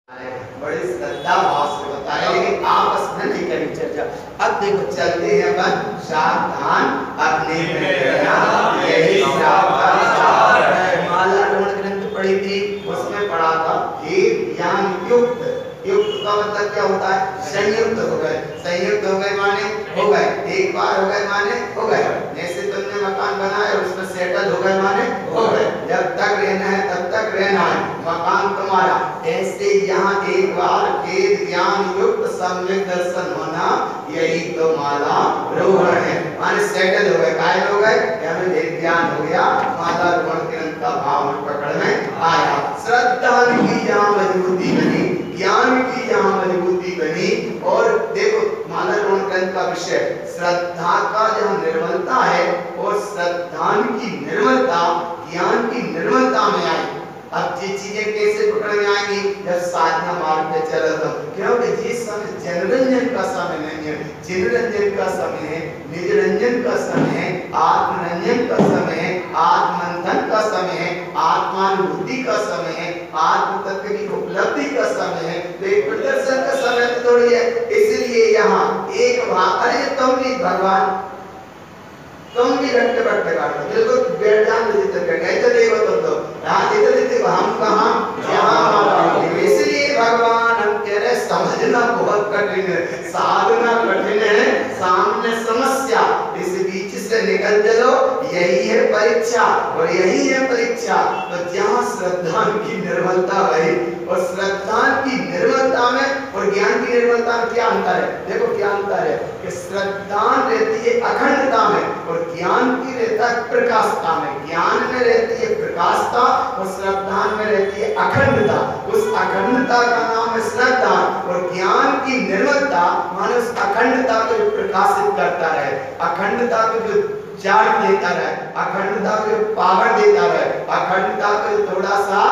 बड़ी श्रद्धा भाव से बताया, लेकिन आपस में नहीं करी चर्चा। अब देखो चलते हैं अपन, सावधान अपने में रहना, यही सावधान है। माला रोहण ग्रंथ पढ़ी थी, उसमें पढ़ा था एक ज्ञान युक्त। युक्त का मतलब क्या होता है? संयुक्त हो गए। संयुक्त हो गए माने हो गए, एक बार हो गए माने हो गए। जैसे तुमने मकान बनाया उसमें सेटल हो गए माने हो गए, जब तक रहना है तब तक रहना है, मकान तुम्हारा। ऐसे यहाँ एक बार वेद ज्ञान युक्त सम्यक दर्शन होना, यही तो माला रोहण है। माने सेटल हो गए, कायल हो गए, हमें वेद ज्ञान हो गया, माला रोहण ग्रंथ का भाव पकड़ में आया। श्रद्धा की जहाँ मजबूती बनी, ज्ञान की जहाँ मजबूती बनी, और देखो माला रोहण ग्रंथ का विषय श्रद्धा का जहाँ निर्मलता है, और श्रद्धा की निर्मलता ज्ञान की निर्मलता में आई। अब ये चीजें कैसे पकड़ में आएंगी? जब साधना मार्ग पे चला तो, क्योंकि जिस समय जनरंजन का समय नहीं है, चिरंजन का समय है, निजरंजन का समय है, आत्मरंजन का समय है, आत्मंथन का समय है, आत्मानुभूति का समय है, आत्म तत्व की उपलब्धि का समय है, तो एक प्रदर्शन का समय तो थोड़ी है। इसलिए यहाँ एक भाव, अरे तुम भी भगवान, तुम भी रट्टे बट्टे काटो, बिल्कुल बैठ जान जितने बैठ गए तो देखो तुम तो यहाँ जितने हम कहाँ यहाँ। इसलिए भगवान हम कह रहे समझना बहुत कठिन है, साधना कठिन है, सामने समस्या, इस बीच से निकल चलो, यही है परीक्षा, और यही है परीक्षा। तो जहाँ श्रद्धा की निर्मलता है, और श्रद्धा की निर्मलता में और ज्ञान की निर्मलता में क्या अंतर है? देखो क्या अंतर है कि श्रद्धा रहती है अखंडता में, और ज्ञान की रहता है प्रकाशता में। ज्ञान में रहती है प्रकाशता, और श्रद्धा में रहती है अखंडता। उस अखंडता का नाम है श्रद्धा, और ज्ञान की निर्मलता माने उस अखंडता को प्रकाशित करता रहे, अखंडता को जो चार्ज देता रहे, अखंडता को पावर देता रहे, अखंडता को थोड़ा सा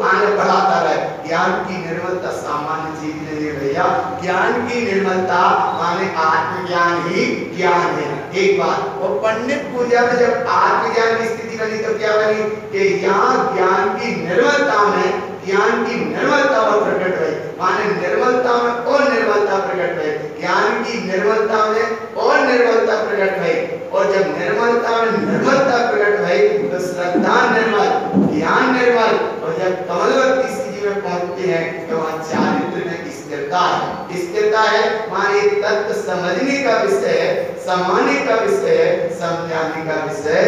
आगे बढ़ाता रहे। ज्ञान की निर्मलता सामान्य चीज नहीं है भैया, ज्ञान की निर्मलता माने आत्मज्ञान ही ज्ञान है। एक बात, और पंडित पूजा में जब आत्मज्ञान की स्थिति बनी तो क्या बनी कि यहाँ ज्ञान की निर्मलता में, ज्ञान की निर्मलता और प्रकट हुई, माने निर्मलता में और निर्मलता प्रकट हुई, ज्ञान की निर्मलता में और निर्मलता प्रकट हुई। और जब निर्मलता में निर्मलता प्रकट हुई तो श्रद्धा निर्मल, ज्ञान निर्मल, और जब कमलवती स्थिति में पहुंचते हैं तो वहाँ चारित्र में स्थिरता है। स्थिरता है माने तत्व समझने का विषय है, समाने का विषय है, समझाने का विषय,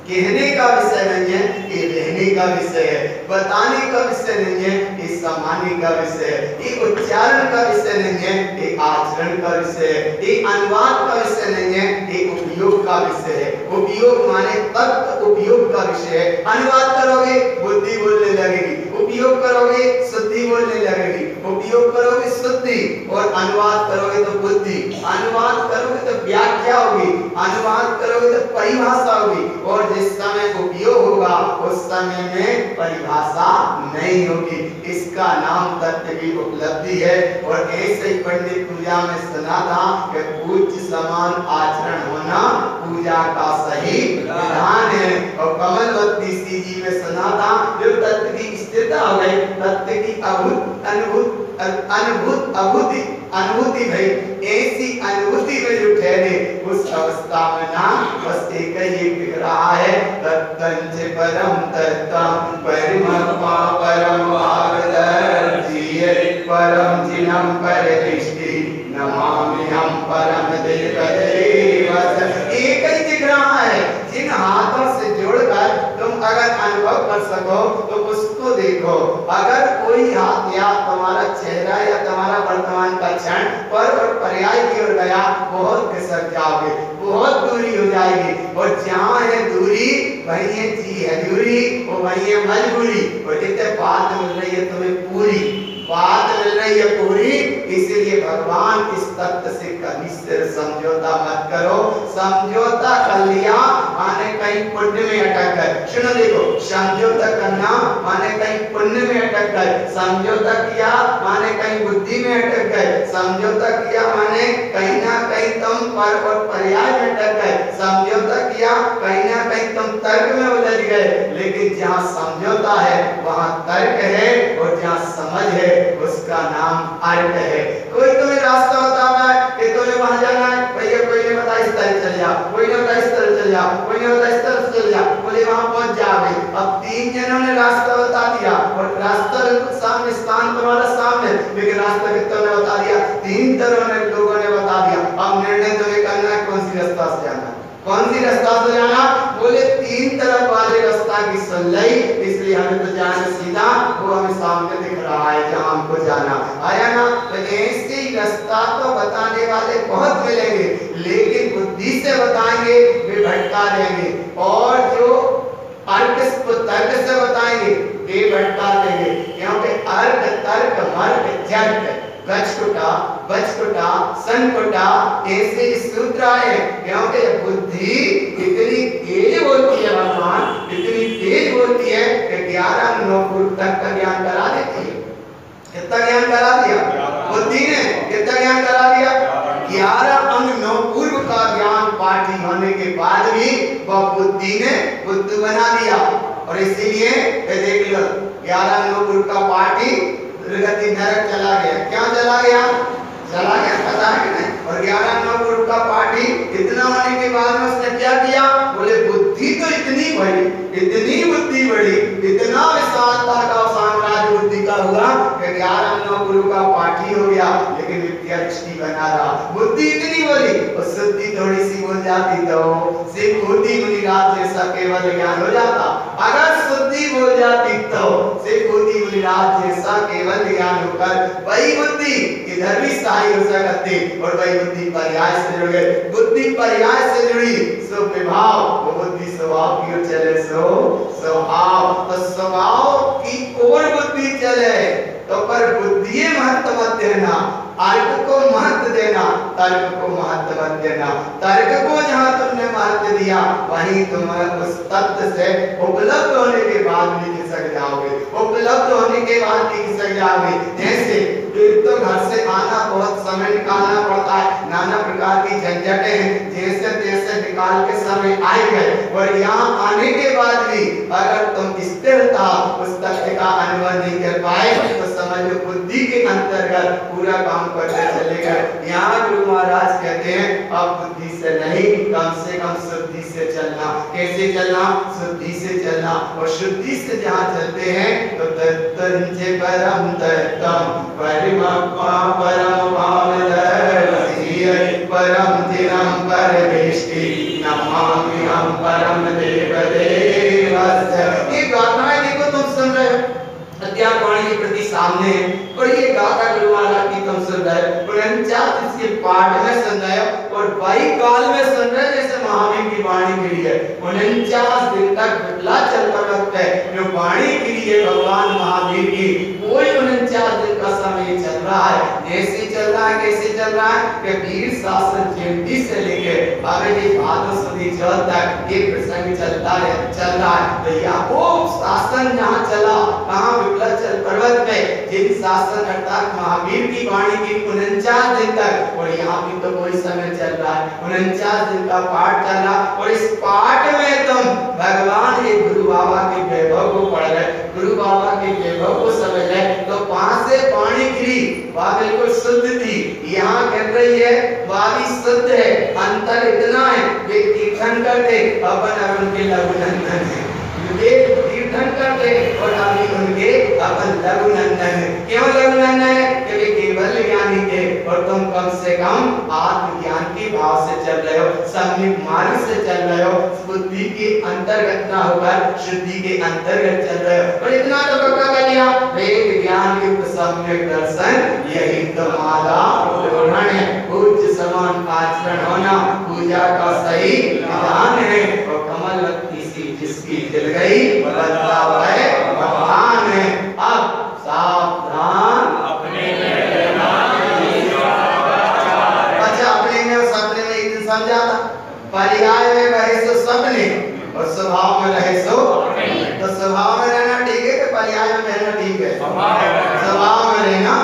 कहने का विषय नहीं है, ये रहने का विषय है, बताने का विषय नहीं है, ये समाने का विषय है, ये उच्चारण का विषय नहीं है, ये आचरण का विषय है, ये अनुवाद का विषय नहीं है, ये उपयोग का विषय है। उपयोग माने तत्व उपयोग का विषय है। अनुवाद करोगे बुद्धि बोलने लगेगी, उपयोग करोगे शुद्धि बोलने लगेगी, उपयोग करोगे शुद्धि, और अनुवाद करोगे तो बुद्धि, अनुवाद करोगे तो व्याख्या होगी, अनुवाद करोगे तो परिभाषा होगी, और जिस समय उपयोग होगा उस समय में परिभाषा नहीं होगी। इसका नाम तत्व की उपलब्धि है। और ऐसे ही पंडित पूजा में सुना था कि पूज्य समान आचरण होना पूजा का सही विधान है। और कमलवती जी में सुना था जो तत्व की स्थिरता हो गई, तत्व की अनुभूति भाई, ऐसी अनुभूति में जो ठहरे उस अवस्था में ना बस एक ही दिख रहा है, तत्तंच परम तत्त्वं परिमत्वा परम भागदर्शिये परम जिनम परदृष्टि नमामि हम परम देवदेवस्य। एक ही दिख रहा है। जिन हाथों से जोड़कर तुम अगर अनुभव कर सको तो उसको देखो। अगर कोई हाथ या तुम्हारा चेहरा या तुम्हारा वर्तमान का क्षण पर और पर्याय की ओर गया, बहुत खिसक जाओगे, बहुत दूरी हो जाएगी। और जहाँ है दूरी वहीं है जी हजूरी, और वहीं है मजबूरी। और जितने बात मिल रही है तुम्हें पूरी बात मिल रही है पूरी, इसीलिए भगवान इस तत्व से कभी सिर समझौता मत करो। समझौता कर लिया माने कहीं पुण्य में अटक गए। सुनो देखो, समझौता करना माने कहीं पुण्य में अटक गए, समझौता किया माने कहीं बुद्धि में अटक गए, समझौता किया माने कहीं ना कहीं तुम पर और पर्याय में अटक गए, समझौता किया कहीं ना कहीं तुम तर्क में उलझ गए। लेकिन जहाँ समझौता है वहाँ तर्क है, और जहाँ समझ नाम अर्थ है। कोई तुम्हें रास्ता बता रहा है कि तुम्हें वहां जाना है, भैया कोई ने बताया इस तरह चल जा, कोई ने बताया इस तरह चल जा, कोई ने बताया इस तरह चल जा, बोले वहां पहुंच जाओगे। अब 3 जनों ने रास्ता बता दिया और रास्ता बिल्कुल सामने, स्थान तुम्हारा सामने, लेकिन रास्ता कितनों ने बता दिया? 3 तरह ने लोगों ने बता दिया। अब निर्णय तुम्हें करना है कौन सी रास्ता से जाना, कौन सी रास्ता से जाना। बोले 3 तरफ वाले रास्ता की सुन ली, इसलिए हमें तो जाना सीधा, वो हमें सामने दिख रहा है जहां हमको जाना आया ना। तो ऐसे ही रास्ता तो बताने वाले बहुत मिलेंगे, लेकिन बुद्धि से बताएंगे वे भटका देंगे, और जो तर्क से बताएंगे वे भटका देंगे। क्योंकि अर्थ तर्क मर्क जट गचकुटा बचकुटा सनकुटा ऐसे सूत्र आए। क्योंकि बुद्धि इतनी तेज होती है, भगवान इतनी तेज होती है कि 11 नौपुर तक का ज्ञान करा देती है। कितना ज्ञान करा दिया बुद्धि ने? कितना ज्ञान करा दिया? 11 अंग 9 पूर्व का ज्ञान पाठी होने के बाद भी वह बुद्धि ने बुद्धू बना दिया। और इसीलिए देख लो 11 9 पूर्व का पाठी दुर्गति नरक चला गया। क्यों चला गया? चला गया, पता है नहीं। और 11 9 पूर्व का पाठी इतना होने के बाद में उसने क्या किया? बोले बुद्धि तो इतनी बड़ी, इतनी बुद्धि बड़ी, इतना विशालता का साम्राज्य बुद्धि का हुआ कि 11 9 पूर्व का पाठी हो गया, लेकिन विद्या दृष्टि बना रहा। बुद्धि इतनी बड़ी और शुद्धि थोड़ी सी बोल जाती तो सिर्फ बुद्धि मुनिराज जैसा केवल ज्ञान हो जाता। अगर शुद्धि बोल जाती तो सिर्फ बुद्धि मुनिराज जैसा केवल ज्ञान होकर वही बुद्धि इधर भी स्थायी हो सकती, और वही बुद्धि पर्याय से जुड़ गई। बुद्धि पर्याय से जुड़ी सो विभाव, वो बुद्धि स्वभाव की ओर चले सो स्वभाव, तो स्वभाव की ओर बुद्धि चले तो पर बुद्धि महत्व मत देना, अर्थ को महत्व देना, तर्क को महत्व मत देना। तर्क को जहां तुमने महत्व दिया वहीं तुम उस तत्व से उपलब्ध होने के बाद भी खिसक जाओगे, उपलब्ध होने के भी खिसक जाओगे। जैसे तो घर से आना बहुत समय निकालना पड़ता है, नाना प्रकार की झंझटें हैं, जैसे तैसे निकाल के समय आए गए, और यहाँ आने के बाद भी अगर तुम स्थिरता उस तथ्य का अनुभव नहीं कर पाए तो समझ लो बुद्धि के अंतर्गत पूरा काम करते चले गए। यहाँ गुरु महाराज कहते हैं अब बुद्धि से नहीं, कम से कम शुद्धि से चलना। कैसे चलना? शुद्धि से चलना। और शुद्धि से जहाँ चलते हैं तो तत्तंचे परम तत्तम परिमक्वा परम परम तिरम परमेष्टि नमामि हम परम देवदेवस्य। ये गाथाएं देखो तुम सुन रहे हो, अध्यात्मवाणी के प्रति सामने, और ये गाथा गुरु महाराज की तुम सुन रहे हो, 49 इसके पाठ में सुन रहे हो, और वही काल में सुन रहे हो जैसे महावीर की वाणी के लिए 49 दिन तक विपला चल पर्वत पे जो वाणी के लिए भगवान महावीर की कोई 49 दिन का समय चल रहा है। जैसे चल रहा है, कैसे चल रहा है कि वीर शासन जयंती से लेके आगे ये भादो सुदी चौथ तक ये प्रसंग चलता है, चल रहा है। तो यह वो शासन जहाँ चला, कहाँ विपलाचल पर्वत पे, जिन शासन अर्थात महावीर की वाणी की 49 दिन तक, और यहाँ भी तो कोई समय चल रहा है, 49 दिन का पाठ चल रहा, और इस पाठ में तुम भगवान ये गुरु बाबा के वैभव को पढ़ रहे, गुरु बाबा के वैभव को समझ रहे। तो 5 से वाणी गिरी वह बिल्कुल शुद्ध थी, यहाँ कर रही है वह भी शुद्ध है। अंतर इतना है वे तीर्थंकर थे, अपन अरुण के लघुनंदन है, वे तीर्थंकर थे और अभी उनके अपन लघुनंदन है। क्यों लघुनंदन है? क्योंकि केवल ज्ञानी थे और तुम कम से कम आत्मज्ञान के भाव से चल रहे हो, सम्यक मार्ग से चल रहे हो, बुद्धि के अंतर्गत ना होकर शुद्धि के अंतर्गत चल रहे हो। और इतना तो पक्का कर लिया, वेद ज्ञान युक्त सम्यक दर्शन यही तुम्हारा ग्रहण है। पूज्य समान आचरण होना पूजा का सही विधान है, और कमल जिसकी दिल गई बदलाव है भगवान है। अब सावधान अपने में रहना। अच्छा, अपने में और सपने में एक दिन समझा था, पर्याय में रहे सो सपने और स्वभाव में रहे सो। तो स्वभाव में रहना ठीक है कि पर्याय में रहना ठीक है? स्वभाव में रहना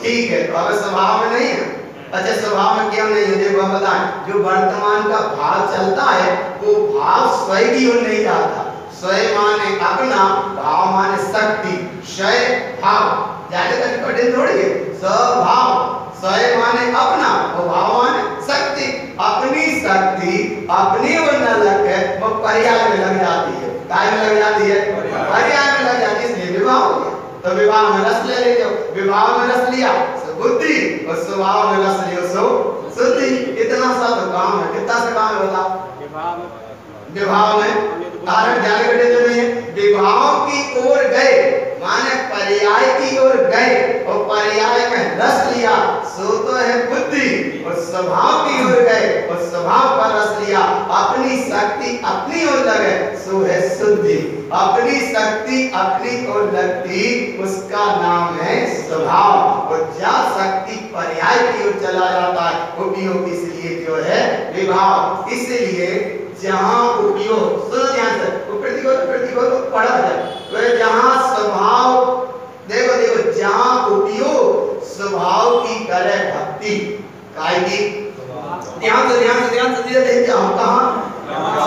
ठीक है। तो अगर स्वभाव में नहीं है, अच्छा स्वभाव में क्यों नहीं है? देखो बताएं, जो वर्तमान का भाव चलता है वो भाव स्वयं की ओर नहीं जाता। स्वयं माने अपना, भाव माने शक्ति, स्वयं भाव ज्यादा तक कठिन थोड़ी है। स्वभाव, स्वयं माने अपना, और भाव माने शक्ति। अपनी शक्ति अपनी ओर न लग के वो पर्याय में लग जाती है। काय में लग जाती है? पर्याय में लग जाती है, इसलिए विवाह हो गया। तो विवाह में रस ले लेते हो, विवाह में रस लिया सो बुद्धि, और स्वभाव में रस लियो सो शुद्धि। इतना सा तो काम है। कितना सा काम है बताओ? विवाह में कारण ध्यान बैठे जो नहीं है, विवाह की ओर गए माने पर्याय की ओर गए, और पर्याय में रस लिया सो तो है बुद्धि, और स्वभाव की ओर गए और स्वभाव का रस लिया, अपनी शक्ति अपनी ओर लगे सो है शुद्धि। अपनी शक्ति अपनी ओर लगती उसका नाम है स्वभाव। और जहाँ शक्ति पर्याय की ओर चला जाता है उपयोग इसलिए जो है विभाव। इसलिए जहाँ उपयोग, सुनो ध्यान से, प्रतिकोल पढ़ा जाए तो जहाँ स्वभाव, देखो देखो, जहाँ उपयोग स्वभाव की करे भक्ति काय की, ध्यान से देखिए हम कहाँ,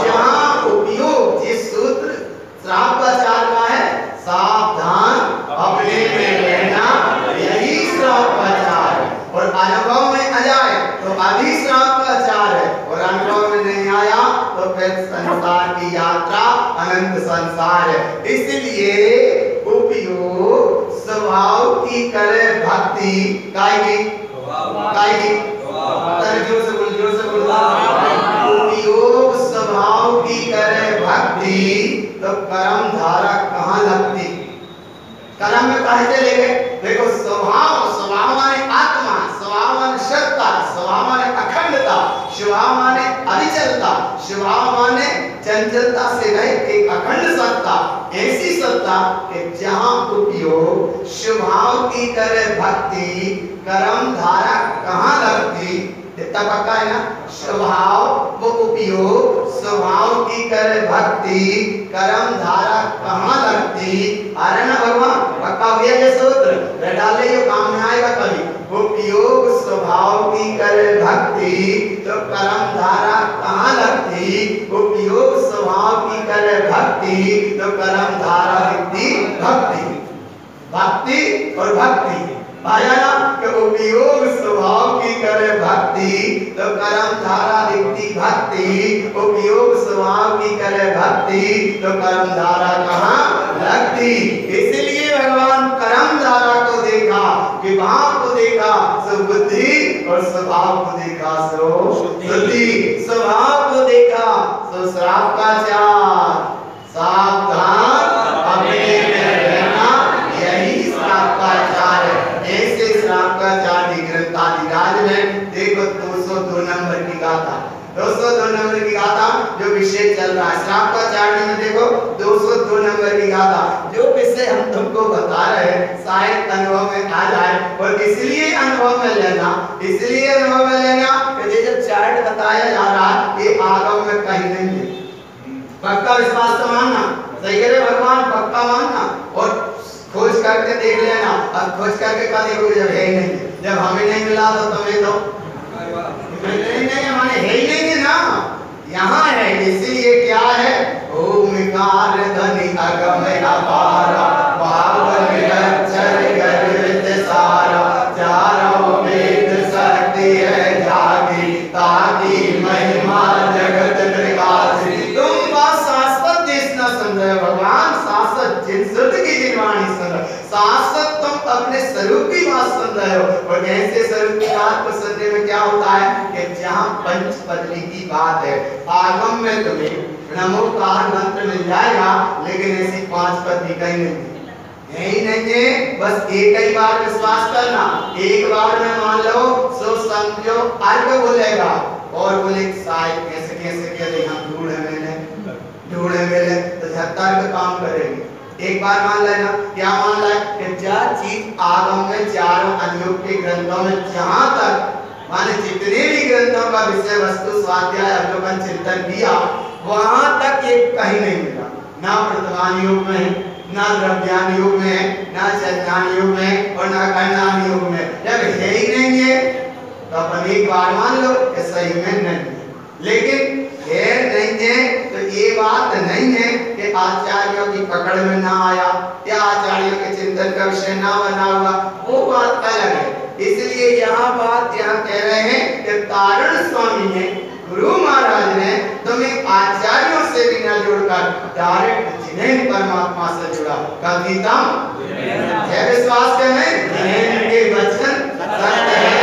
जहाँ उपयोग, जिस सूत्र श्राप का चार का है, सावधान अपने में रहना, यही श्राप का चार है। और अनुभव में आ जाए तो अभी श्राप का चार है, और अनुभव में नहीं आया तो फिर संसार की यात्रा अनंत संसार है। इसलिए उपयोग स्वभाव की करे भक्ति काय की, जोर से बोल, उपयोग स्वभाव की करे भक्ति, तो कर्म धारा कहाँ लगती? कर्म में कहे चले गए। देखो स्वभाव, स्वभाव माने आत्मा, स्वभाव माने सत्ता, स्वभाव माने अखंडता, स्वभाव माने अविचलता, स्वभाव माने चंचलता से रहित एक अखंड सत्ता। ऐसी सत्ता कि जहाँ उपयोग स्वभाव की करे भक्ति, कर्म धारा कहाँ लगती? इतना पक्का है ना? स्वभाव वो उपयोग स्वभाव की करे भक्ति, कर्म धारा कहाँ लगती? अरे ना भगवान, पक्का हो गया ये सूत्र, डाले जो काम में आएगा कभी। उपयोग स्वभाव की करे भक्ति, तो कर्म धारा कहाँ लगती? उपयोग स्वभाव की करे भक्ति, तो कर्म धारा लगती भक्ति। भक्ति और भक्ति आया ना कि उपयोग स्वभाव की करे भक्ति, तो कर्म धारा दिखती भक्ति। उपयोग स्वभाव की करे भक्ति, तो कर्म धारा कहाँ लगती? इसलिए भगवान कर्म धारा को देखा, विभाग को देखा सो बुद्धि, और स्वभाव को देखा सो शुद्धि। स्वभाव को देखा सो श्राप का चार, सावधान अपने में रहना, यही श्राप का चार है। ऐसे श्राप का चार ग्रंथाधिराज में देखो 202 नंबर की गाथा, 202 नंबर की गाथा जो विषय चल रहा है श्राप का चार में, देखो 202 नंबर की गाथा। जो विषय हम तुमको बता रहे हैं शायद अनुभव में आ जाए, और इसलिए अनुभव में लेना, इसलिए अनुभव में लेना कि ये जब चार्ट बताया जा रहा है ये आगम में कहीं नहीं है। पक्का विश्वास से मानना, सही कह रहे भगवान, पक्का मानना, और खोज करके देख लेना। अब खोज करके कहा देखो जब है ही नहीं, जब हमें नहीं मिला तो तुम्हें तो नहीं हमारे है ही नहीं ना, यहाँ है। इसीलिए क्या है? ओमकार ध्वनि अगम अपार, पावन अक्षर गर्वित सारा, चारों वेद शक्ति है जागी, ताकि महिमा जगत प्रकाशी। तुम बात शाश्वत जिस न सुन रहे भगवान, शाश्वत जिन शुद्ध की जिनवाणी सुन रहे, शाश्वत तुम अपने स्वरूप की बात सुन रहे हो। और ऐसे स्वरूप की बात को सुनने में क्या होता है कि जहाँ पंचपदली की बात है, आगम में तुम्हें नमोकार मंत्र मिल जाएगा, लेकिन ऐसी पांच पदली कहीं नहीं यही नहीं है। बस एक ही बार विश्वास करना, एक बार में मान लो सो समझो अर्घ बोलेगा, और बोले शायद कैसे कैसे कैसे हम ढूंढे मिले तो झत्तर का काम करेंगे। एक बार मान लेना, क्या मान लें कि जो चीज आगम में चारों अनुयोग के ग्रंथों में जहां तक माने जितने भी ग्रंथों का विषय वस्तु स्वाध्याय अवलोकन चिंतन किया, वहां तक ये कहीं नहीं मिला। ना वर्तमान युग में, ना द्रव्यान युग में, ना चंद्रान युग में, और ना खंडान युग में। जब है ही नहीं है तो अपन एक बार मान लो कि सही में नहीं है। लेकिन खैर नहीं है तो ये बात नहीं है कि आचार्यों की पकड़ में ना आया या आचार्यों के चिंतन का विषय ना बना हुआ, वो बात अलग है। इसलिए यहाँ बात यहाँ कह रहे हैं कि तारण स्वामी ने, गुरु महाराज ने तुम्हें आचार्यों से भी न जोड़कर डायरेक्ट जिन्हें परमात्मा से जुड़ा। कथितम है विश्वास करें, जिन्हें के वचन सत्य है,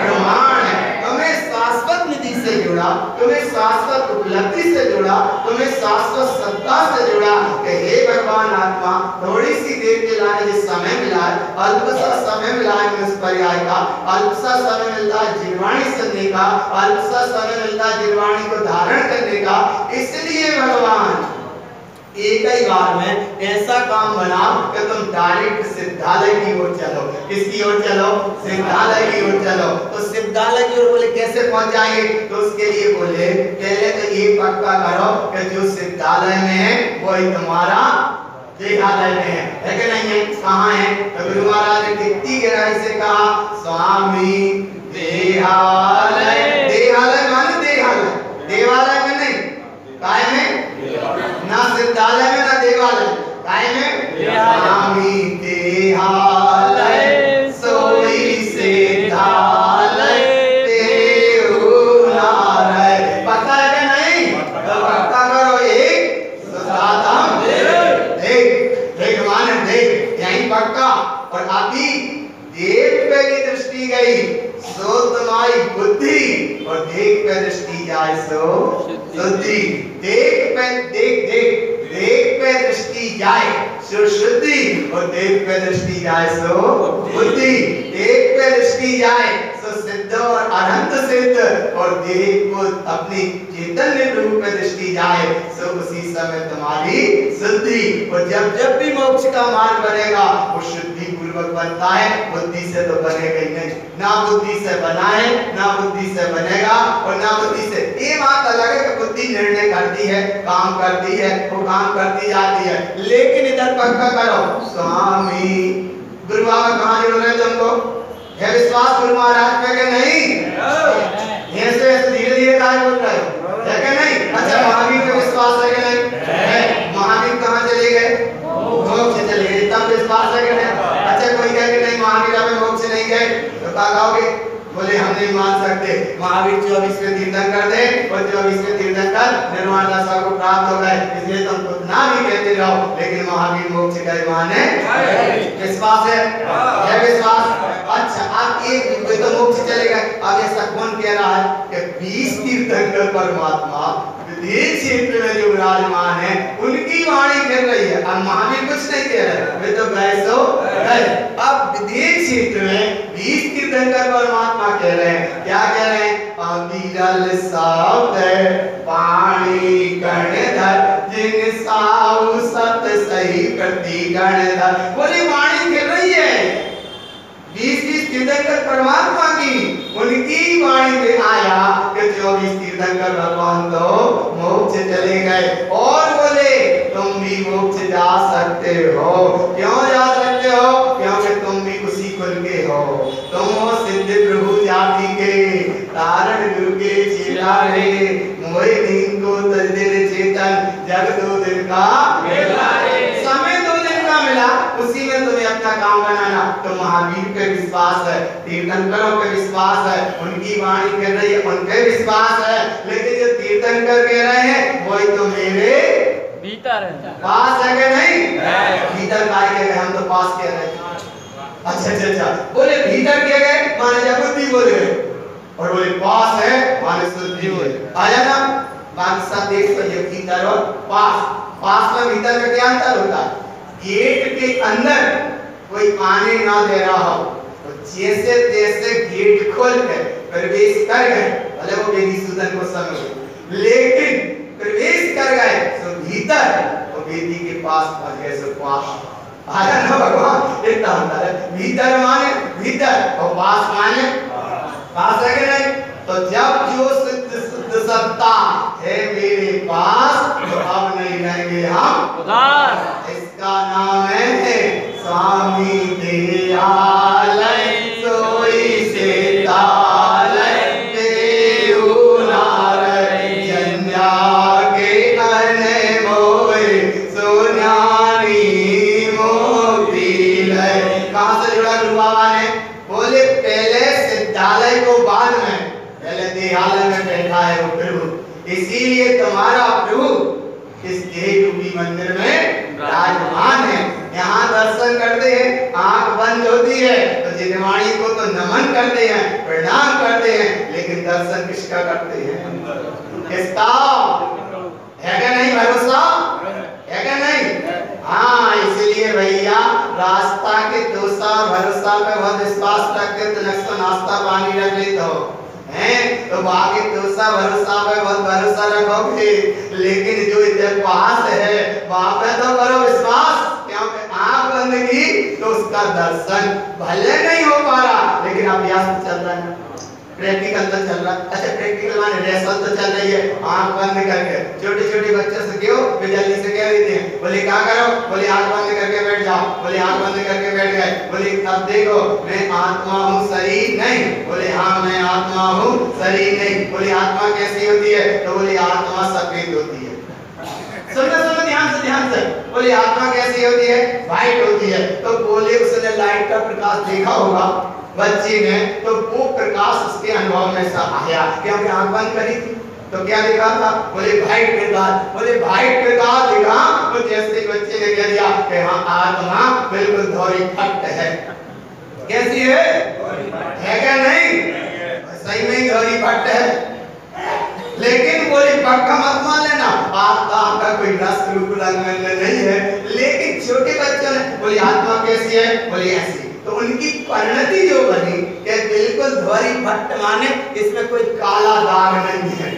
प्रमाण है। तुम्हें शाश्वत निधि से जुड़ा, तुम्हें शाश्वत उपलब्धि से जुड़ा, तुम्हें शाश्वत सत्ता से जुड़ा कि हे भगवान आत्मा, थोड़ी सी देर के लिए जिस समय मिला है, अल्प सा समय मिला है इस पर्याय का, अल्प सा समय मिलता है जिरवाणी सुनने का, अल्प सा समय मिलता है जिरवाणी को धारण करने का। इसलिए भगवान एक ही बार में ऐसा काम बनाओ कि तुम डायरेक्ट सिद्धालय की ओर चलो। किसकी ओर चलो? सिद्धालय की ओर चलो। तो सिद्धालय की ओर बोले कैसे पहुंच जाएंगे? तो उसके लिए बोले पहले तो ये पक्का करो कि जो सिद्धालय में है वही तुम्हारा देहालय में है कि नहीं है? कहाँ है? तो गुरु महाराज ने कितनी गहराई से कहा, स्वामी देहालय। देहालय माने देहालय, देवालय में नहीं, काय में ना सिद्धालय में ना देवालय, काय में स्वामी देहालय सोई सिद्धालय देवनालय। पता है कि नहीं? तो पक्का करो। एक सुसातम देख माने देख, यही पक्का। और अभी देख पे की दृष्टि गई सो तुम्हारी बुद्धि, और देख पे दृष्टि जाए सो शुद्धि। देख पे दृष्टि जाए सो शुद्धि, और देख पे दृष्टि जाए सो बुद्धि। देख पे दृष्टि जाए सो सिद्ध और अनंत सिद्ध, और देख को अपनी चैतन्य रूप में दृष्टि जाए सो उसी समय तुम्हारी शुद्धि। और जब जब भी मोक्ष का मार्ग बनेगा वो शुद्धि पूर्वक बनता है, बुद्धि से तो बनेगा ही नहीं। ना बुद्धि से बना है, ना बुद्धि से बनेगा, और ना बुद्धि से। ये बात अलग है कि बुद्धि निर्णय करती है, काम करती है, वो काम करती जाती है, लेकिन इधर पक्का करो स्वामी। गुरु बाबा कहाँ जोड़ रहे तुमको? है विश्वास गुरु महाराज पे कि नहीं? ऐसे धीरे धीरे कार्य बोल रहे हो, है कि नहीं? अच्छा, महावीर पे विश्वास है कि नहीं? है। महावीर कहाँ चले गए? मोक्ष चले गए, तब विश्वास है कि नहीं? अच्छा, कोई कहे कि नहीं महावीर हमें मोक्ष नहीं गए, तो क्या कहोगे? बोले हम नहीं मान सकते। महावीर 24वें तीर्थंकर थे, और 24वें तीर्थंकर निर्वाण दशा को प्राप्त हो गए, इसलिए तुम कितना भी कहते रहो, लेकिन महावीर मोक्ष गए माने विश्वास है, विश्वास। अच्छा, आप एक तो मोक्ष चले गए, अब ऐसा कौन कह रहा है कि 20 तीर्थंकर परमात्मा विदेश क्षेत्र में जो विराजमान है उनकी वाणी कर रही है, अब महावीर कुछ नहीं कह रहे, वे तो गए सो गए। अब विदेश क्षेत्र में 20 तीर्थंकर परमात्मा कह रहे हैं, क्या कह रहे हैं? अविरल शब्द पाणी गणधर, जिन साहु सत सही प्रति गणधर। बोले वाणी कर रही है 20 तीर्थंकर परमात्मा की, उनकी वाणी में आया कि 24 तीर्थंकर भगवान तो मोक्ष चले गए, और बोले तुम भी मोक्ष जा सकते हो। क्यों जा सकते हो? क्योंकि तुम भी उसी कुल के हो, तुम हो सिद्ध प्रभु जाति के, तारण गुरु के चेला रे, मोहि दिन को तजदिन चेतन, जग 2 दिन का मेला रे। समय 2 दिन का मिला, उसी में तुम्हें अपना काम बनाना। तो महावीर पे विश्वास है, तीर्थंकरों पे विश्वास है, उनकी वाणी कर रही है, उन पे विश्वास है, लेकिन जो तीर्थंकर कह रहे हैं वही तो मेरे भीतर है, पास है कि नहीं? भीतर काय के गए, हम तो पास कह रहे हैं। अच्छा, बोले भीतर क्या गए माने जब बुद्धि बोल गए, और बोले पास है माने शुद्धि बोल। आया ना बात सब देख तो ये भीतर और पास में भीतर में क्या अंतर होता है? गेट के अंदर कोई आने ना दे रहा हो, तो जैसे तैसे गेट खोल कर प्रवेश कर गए, भले वो वेदी सूदन को समझ, लेकिन प्रवेश कर गए तो भीतर, तो वेदी के पास पहुंच गए, सो पास आया ना भगवान। इतना अंतर है, भीतर माने भीतर और पास माने पास है कि नहीं? तो जब जो सिद्ध सत्ता है मेरे पास, तो अब नहीं रहेंगे हम उदार। इसका नाम है स्वामी देहालय सोई सिद्धालय देवनालय, जन्या के अनमोल कहाँ से जोड़ा गुरु बाबा ने? बोले पहले सिद्धालय को बाद में, पहले देहालय में बैठा है वो प्रभु, इसीलिए तुम्हारा प्रभु इस देह रूपी मंदिर में विराजमान है। यहाँ दर्शन करते हैं, आंख बंद होती है तो जिनवाणी को तो नमन करते हैं, प्रणाम करते हैं, लेकिन दर्शन किसका करते हैं? किसका है क्या नहीं भरोसा? है क्या नहीं? हाँ, इसलिए भैया रास्ता के दोसा भरोसा पे बहुत विश्वास रखते तो नाश्ता पानी रख लेते हो हैं, तो बाकी दोसा भरोसा पे बहुत भरोसा रखोगे, लेकिन जो इतिहास है वहां पे तो करो विश्वास, क्योंकि आंख बंद की तो उसका दर्शन भले नहीं हो पा रहा, लेकिन अभ्यास चल रहा है, प्रैक्टिकल तो चल रहा है। अच्छा, प्रैक्टिकल माने रेसल तो चल रही है, आंख बंद करके। छोटे छोटे बच्चे से क्यों वे जल्दी से कह देते हैं, बोले क्या करो, बोले आंख बंद करके बैठ जाओ, बोले आंख बंद करके बैठ गए, बोले अब देखो मैं आत्मा हूँ शरीर नहीं, बोले हाँ मैं आत्मा हूँ शरीर नहीं, बोले आत्मा कैसी होती है, तो बोले आत्मा सफेद होती है। सुनो सुनो ध्यान से, बोले आत्मा कैसी होती है? व्हाइट होती है। तो बोले उसने लाइट का प्रकाश देखा होगा बच्चे ने, तो वो प्रकाश उसके अनुभव में सब आया, क्योंकि आंख बंद करी थी तो क्या देखा था? बोले व्हाइट प्रकाश, बोले व्हाइट प्रकाश देखा तो जैसे बच्चे ने कह दिया कि हाँ आत्मा बिल्कुल धौरी फट है। कैसी है? है क्या नहीं? सही में धौरी फट है, लेकिन बोले पक्का मत मान लेना, आपका कोई रस रूप रंग में नहीं है, लेकिन छोटे बच्चों ने बोले आत्मा कैसी है? बोले ऐसी, तो उनकी परिणति जो बनी कि बिल्कुल धौरी फट माने इसमें कोई काला दाग नहीं है,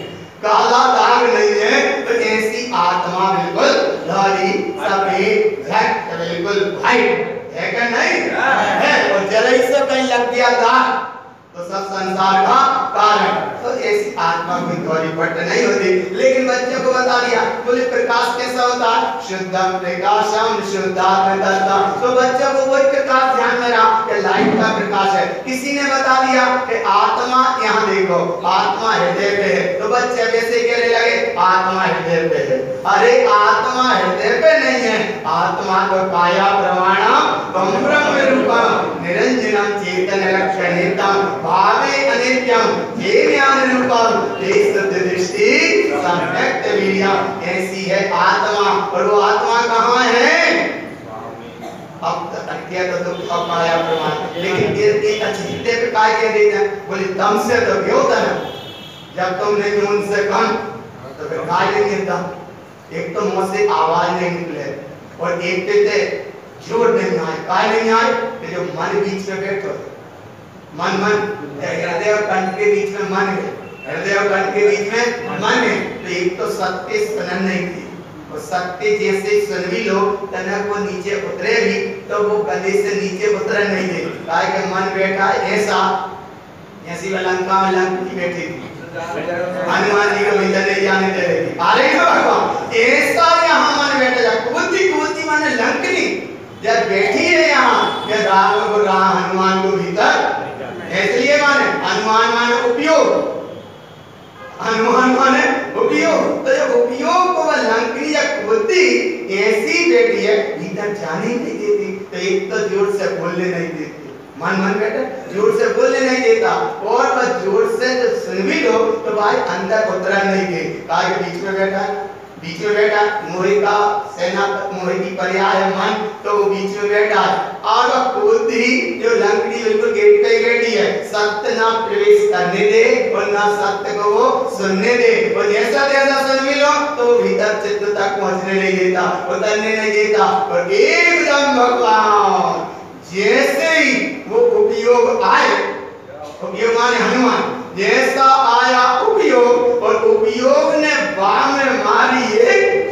काला दाग नहीं है, तो ऐसी आत्मा बिल्कुल धौरी सफेद बिल्कुल व्हाइट है क्या नहीं है? और जरा इससे कहीं लग गया दाग तो सब संसार का कारण, तो ऐसी आत्मा कोई गौरी पट नहीं होती। लेकिन बच्चों को बता दिया, बोले प्रकाश कैसा होता है? शुद्धम प्रकाशम शुद्धात्म तत्व, तो बच्चों को वही प्रकाश ध्यान में रहा कि लाइट का प्रकाश है। किसी ने बता दिया कि आत्मा यहाँ देखो आत्मा हृदय पे है, तो बच्चे वैसे कहने लगे आत्मा हृदय पे है। अरे आत्मा हृदय पे नहीं है, आत्मा तो काया प्रमाणम ब्रह्म रूपम निरंजनम चेतन लक्षणितम भावे अनित्यम हे ज्ञान रूपम हे सत्य दृष्टि सम्यक्त वीर्यम। ऐसी है आत्मा, और वो आत्मा कहाँ है? अब तक तो तुम काया प्रमाण, लेकिन ये अच्छे हृदय पे काय कह देते हैं? बोले दम से तो क्यों होता है, जब तुम नहीं उनसे कम तो फिर काय नहीं दम, एक तो मुंह से आवाज नहीं निकले और एक पे जोर नहीं आए, काय नहीं आए कि जो मन बीच में बैठो, मन हृदय और कंठ के बीच में मन है, हृदय और कंठ के बीच में मन है, तो एक तो सत्य सुनन नहीं थी, और सत्य जैसे सुन भी लो तनक वो नीचे उतरे भी तो वो गले से नीचे उतरन नहीं दे, काय के मन बैठा ऐसा, ऐसी लंका में लंकी बैठी थी, हनुमान जी को भीतर नहीं जाने दे रही थी, अरे भगवान ऐसा यहाँ मन बैठा, कुबुद्धि कुबुद्धि माने लंकनी जब बैठी है यहाँ, जब राम को हनुमान को भीतर, इसलिए माने हनुमान माने उपयोग, हनुमान माने उपयोग, तो जब उपयोग को वह लंकनी या कुबुद्धि ऐसी बैठी है भीतर जाने ही नहीं देती, तो एक तो जोर से बोलने नहीं देती, मन बैठे जोर से बोलने नहीं देता, और वह जोर से जब सुन भी लो तो भाई अंदर उतरा नहीं दे, काय के बीच में बैठा, बीच में बैठा, मोहि का सेना मोहि की पर्याय है मन, तो वो बीच में बैठा है, और वह कुबुद्धि जो लंकड़ी बिल्कुल गेट पे बैठी है, सत्य ना प्रवेश करने दे और ना सत्य को वो सुनने दे, और जैसा जैसा सुन भी लो तो भीतर चित्त तक पहुंचने नहीं देता, उतरने नहीं देता, और एकदम भगवान जैसे ही वो उपयोग आए, उपयोग माने हनुमान जैसा आया उपयोग, और उपयोग ने बाण में मारी एक,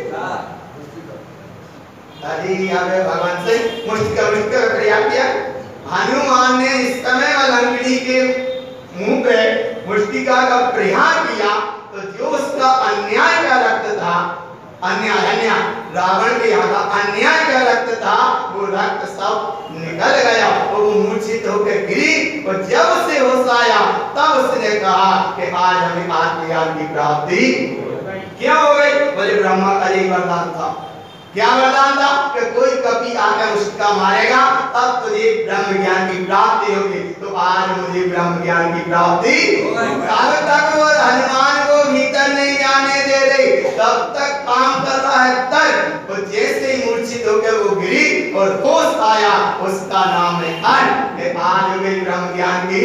भगवान से मुष्टिका प्रयास किया, हनुमान ने इस समय लंकड़ी के मुंह पे मुष्टिका का प्रहार किया, तो जो उसका अन्याय का रक्त था, अन्याय रावण के यहाँ का अन्याय का रक्त था, वो रक्त सब निकल गया और वो मूर्छित होकर गिरी, और जब उसे होश आया तब उसने कहा कि आज हमें आत्मज्ञान की प्राप्ति क्या हो गई? बोले ब्रह्मा का एक वरदान था, क्या वरदान था कि कोई कभी आकर उसका मारेगा तब तुझे ब्रह्म ज्ञान की प्राप्ति होगी। तो आज मुझे ब्रह्म ज्ञान की प्राप्ति तब तक वो हनुमान को भीतर नहीं जाने दे रही, तब तक काम कर रहा है तर्क। वो जैसे ही मूर्छित होकर वो गिरी और होश आया, उसका नाम है कि आज हो गई ब्रह्म ज्ञान की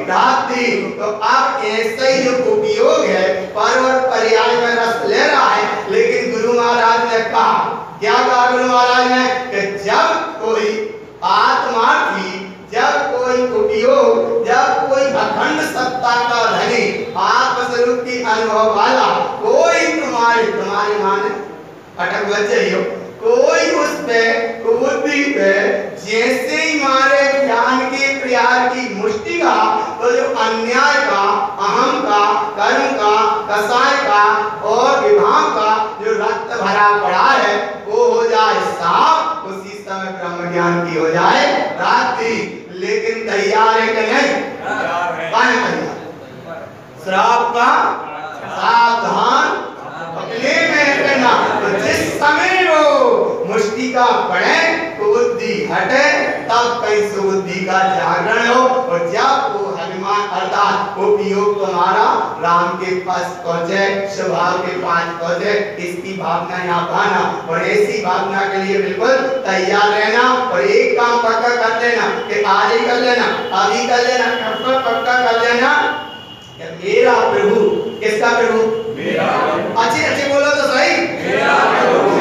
प्राप्ति। तो अब ऐसे ही जो उपयोग है पर्वत पर्याय में रस ले रहा है, लेकिन गुरु महाराज ने कहा, क्या कहा गुरु महाराज ने कि जब कोई आत्मा की, जब कोई उपयोग, जब कोई अखंड सत्ता का धनी आत्मस्वरूप की अनुभव वाला कोई तुम्हारे माने अटक बच जाइयो, कोई उस पे कुबुद्धि पे जैसे ही मारे ज्ञान के प्यार की मुष्टि का, तो जो अन्याय का, अहम का, कर्म का, कसाय का और विभाग का जो रक्त भरा पड़ा है वो हो जाए साफ, उसी समय ब्रह्म ज्ञान की हो जाए प्राप्ति। लेकिन तैयार है कि नहीं? तैयार। श्राप का सावधान अपने में रहना। तो जिस समय वो मुष्टि का पड़े, कुबुद्धि हटे, तब कहीं सुबुद्धि का जागरण हो, और जब वो हनुमान अर्थात उपयोग तुम्हारा राम के पास पहुंचे, स्वभाव के पास पहुंचे, इसकी भावना यहाँ पाना, और ऐसी भावना के लिए बिल्कुल तैयार रहना। और एक काम पक्का कर लेना कि आज ही कर लेना, अभी कर लेना, पक्का कर लेना, मेरा प्रभु। किसका प्रभु? मेरा। अच्छे अच्छे बोलो तो सही। मेरा प्रभु।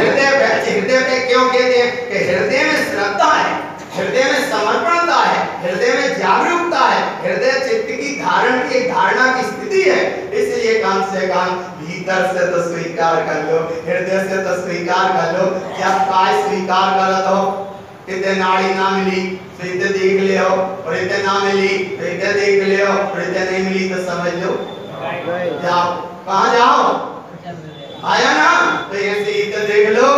हृदय पे क्यों कहते हैं कि हृदय में श्रद्धा है, हृदय में समर्पणता है, हृदय में जागरूकता है, हृदय चित्त की धारण की एक धारणा की स्थिति है। इसलिए कम से कम भीतर से तो स्वीकार कर लो, हृदय से तो स्वीकार कर लो। जब काय स्वीकार कर दो, इतने नाड़ी ना मिली तो इतने देख ले हो, और इतने ना मिली तो इतने देख ले हो, और इतने नहीं मिली तो समझ लो जाओ। कहाँ जाओ? आया ना? तो ऐसे इतने देख लो,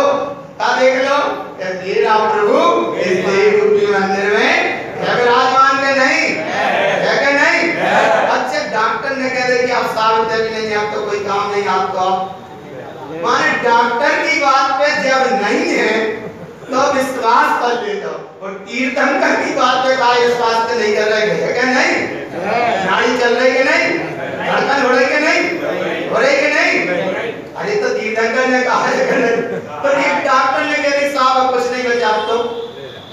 क्या देख लो? मेरा प्रभु इस देव रूपी मंदिर में विराजमान के नहीं है कि नहीं? अच्छा, डॉक्टर ने कह दिया कि आप साबित भी नहीं, आप तो कोई काम नहीं आपको, माने डॉक्टर की बात पे जब नहीं है तो विश्वास कर लेते हो, और तीर्थंकर की बात पे का विश्वास नहीं कर रहे हैं क्या? नहीं। नाड़ी चल रही है नहीं, धड़कन हो रही है नहीं, हो रही है नहीं? अरे तो तीर्थंकर ने कहा है कि नहीं, तो एक डॉक्टर ने कह दी साहब कुछ नहीं बचा आप तो,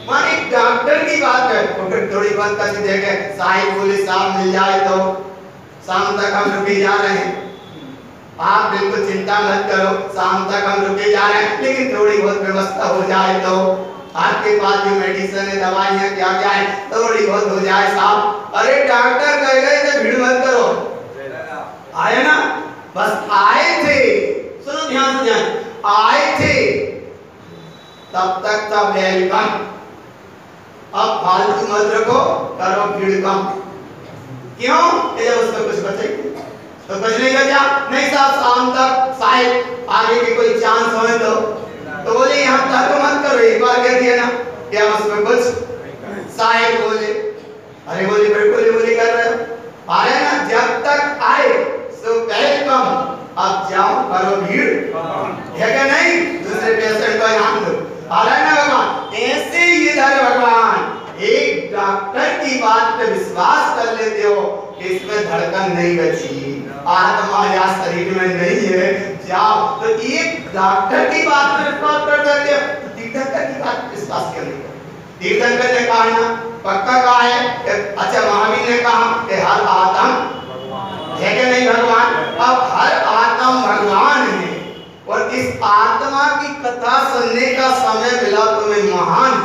माने एक डॉक्टर की बात है। तो फिर थोड़ी बहुत कसी देखे साहिब बोले साहब मिल जाए तो शाम तक हम रुके जा रहे हैं, आप बिल्कुल चिंता मत करो, शाम तक हम रुके जा रहे हैं, लेकिन थोड़ी बहुत व्यवस्था हो जाए तो आपके पास जो मेडिसिन है, दवाइयाँ क्या क्या है, थोड़ी बहुत हो जाए साहब। अरे डॉक्टर कह गए थे भीड़ मत करो, आए ना, बस आए थे, सुनो ध्यान से ध्यान, आए थे तब तक था वेलकम। अब फालतू मत रखो, करो भीड़ कम। क्यों? जब उसमें कुछ बचेगा तो कुछ नहीं बचा। नहीं साहब शाम तक शायद आगे के कोई चांस हो तो बोले यहाँ तक मत करो, एक बार कह दिया ना क्या उसमें कुछ शायद बोले, अरे बोले बिल्कुल बोले कर रहे हो, आए ना, जब तक आए तो वेलकम। अब जाओ करो भीड़, है क्या नहीं? दूसरे पेशेंट को यहाँ दो, आ रहा है ना भगवान? ऐसे ही इधर भगवान एक डॉक्टर की बात पे विश्वास कर लेते हो कि इसमें धड़कन नहीं बची, आत्मा या शरीर में नहीं है, जाओ। तो एक डॉक्टर की बात पे विश्वास कर देते हो, तो तीर्थंकर की बात पे विश्वास क्यों नहीं करते? तीर्थंकर ने कहा ना, पक्का कहा है। अच्छा, महावीर ने कहा कि हर आत्मा है कि नहीं भगवान? अब हर आत्मा भगवान है, और इस आत्मा की कथा सुनने का समय मिला तुम्हें महान।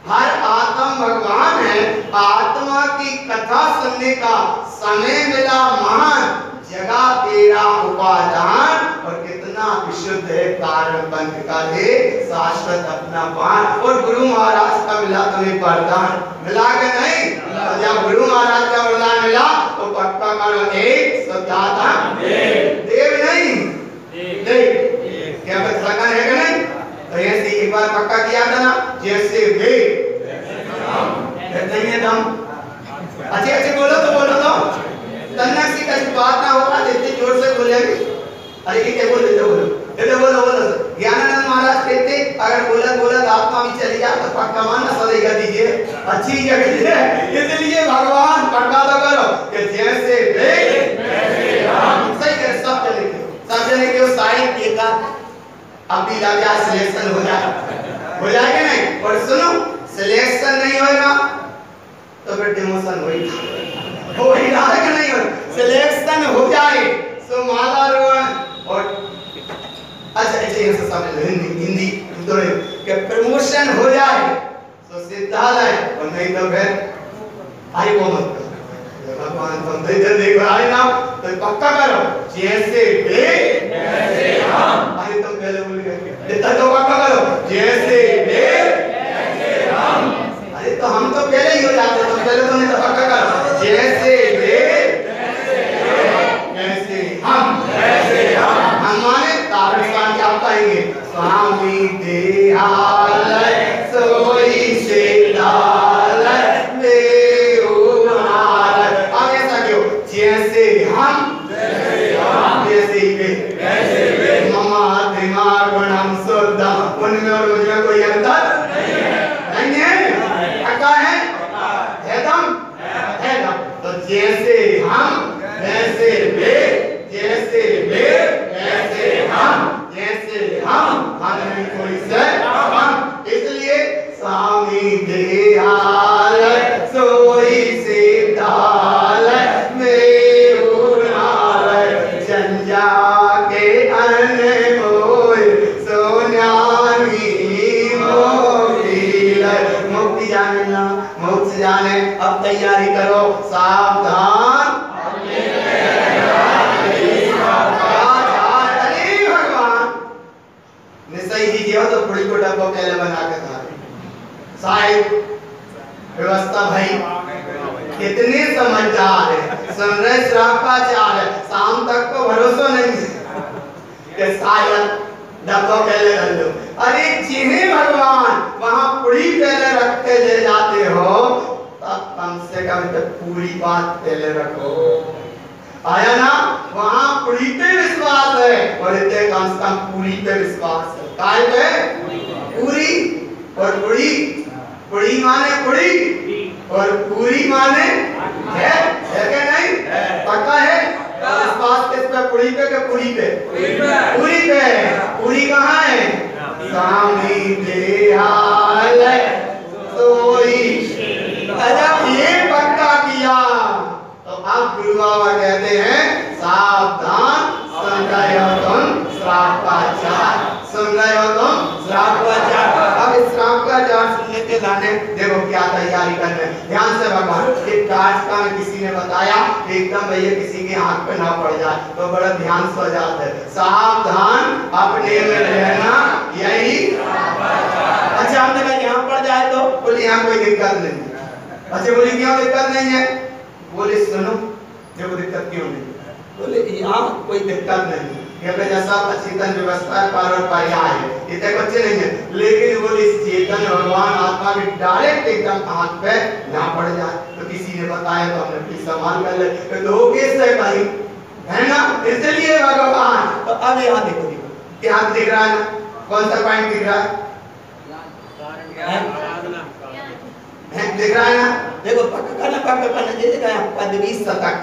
हर आत्मा भगवान है, आत्मा की कथा सुनने का समय मिला महान। जगह तेरा उपादान, और कितना विशुद्ध है कारण पंथ का है शाश्वत अपना पान। और गुरु महाराज का मिला तुम्हें वरदान, मिला के नहीं? तो जब गुरु महाराज का वरदान मिला तो पक्का करो एक सत्याता देव नहीं देव, क्या बता है कि नहीं? तो ऐसे एक बार पक्का किया था ना, जैसे वे नहीं है दम। अच्छे अच्छे बोलो तो तन्ना की कहीं बात ना होगा, जितने जोर से बोलेंगे। अरे क्या बोल देते बोलो, बोलो बोलो। ज्ञानानंद महाराज कहते अगर बोलत बोलत आत्मा भी चली जाए तो पक्का मानना सदैव दीजिए अच्छी जगह है। इसलिए भगवान पक्का तो करो कि जैसे वे सही है। सब जने के साइड एक अभी लगा सिलेक्शन हो जाएगा नहीं। और सुनो सिलेक्शन नहीं होगा तो फिर डिमोशन हो ही रहा है कि नहीं हो। सिलेक्शन हो जाए तो माला रोहन और अच्छा ऐसे समझ लो हिंदी थोड़े कि प्रमोशन हो जाए तो सिद्धालय और नहीं तो फिर आई वो मत करो। भगवान तुम इधर देखो आए ना तो पक्का करो जैसे वे वैसे हम। अरे तुम पहले बोल गए इतना तो पक्का करो जैसे वे वैसे हम। अरे तो हम तो पहले ही हो जाते तो पहले तुमने तो पक्का करो जैसे वे वैसे हम माने तारस्वान क्या कहेंगे स्वामी देहालय सोई सिद्धालय जैसे हम जैसे वे ममा दिमाग गुणम शुद्धम उनमें और मुझमें कोई अंतर नहीं है। पक्का है एकदम तो जैसे हम वैसे वे जैसे वे वैसे हम हमें कोई से हम। इसलिए स्वामी देहालय सोई सिद्धालय मुक्त जाने। अब तैयारी करो सावधान भगवान निश्चय कीजिए तो थोड़ी को डब्बो पहले बना के था साहिब व्यवस्था भाई कितने समझदार है। सुन रहे श्रापाचार है शाम तक को भरोसा नहीं है कि शायद डब्बो पहले रख लो। अरे जिन्हें भगवान वहां पूरी पहले रख के ले जाते हो तब कम से कम तो पूरी बात पहले रखो। आया ना वहां पूरी पे विश्वास है और इतने कम से कम पूरी पे विश्वास है। काय पे पूरी और पूरी माने पूरी और पूरी माने है क्या नहीं पक्का है। विश्वास किस पे पूरी पे के पूरी पे पूरी कहाँ है स्वामी देहालय सोई। जब ये पक्का किया तो अब गुरु बाबा कहते हैं सावधान सुन रहे हो तुम श्रापाचार सुन रहे हो तुम श्रापाचार। अब इस श्रापाचार सुनने के लाने देखो क्या तैयारी करने ध्यान से भगवान एक काज का किसी ने बताया एकदम भैया किसी के हाथ पे ना पड़ जाए तो बड़ा ध्यान से जाता है। सावधान अपने में रहना यही अच्छा हमने कहा यहाँ पड़ जाए तो बोले यहाँ कोई दिक्कत नहीं है। अच्छा बोले क्यों दिक्कत नहीं है। बोले सुनो देखो दिक्कत क्यों नहीं। बोले यहाँ कोई दिक्कत नहीं क्योंकि जैसा चेतन व्यवस्था है पर और पर्याय है इतने बच्चे नहीं है। लेकिन बोले इस चेतन भगवान आत्मा के डायरेक्ट एकदम हाथ पे ना पड़ जाए तो किसी ने बताया तो हमने फिर संभाल कर ले धोखे से कहीं है ना। इसलिए भगवान तो अब यहाँ देखो क्या दिख रहा है ना कौन सा पॉइंट दिख रहा है दिख रहा है ना। देखो पक्का जैसे पदवी शतक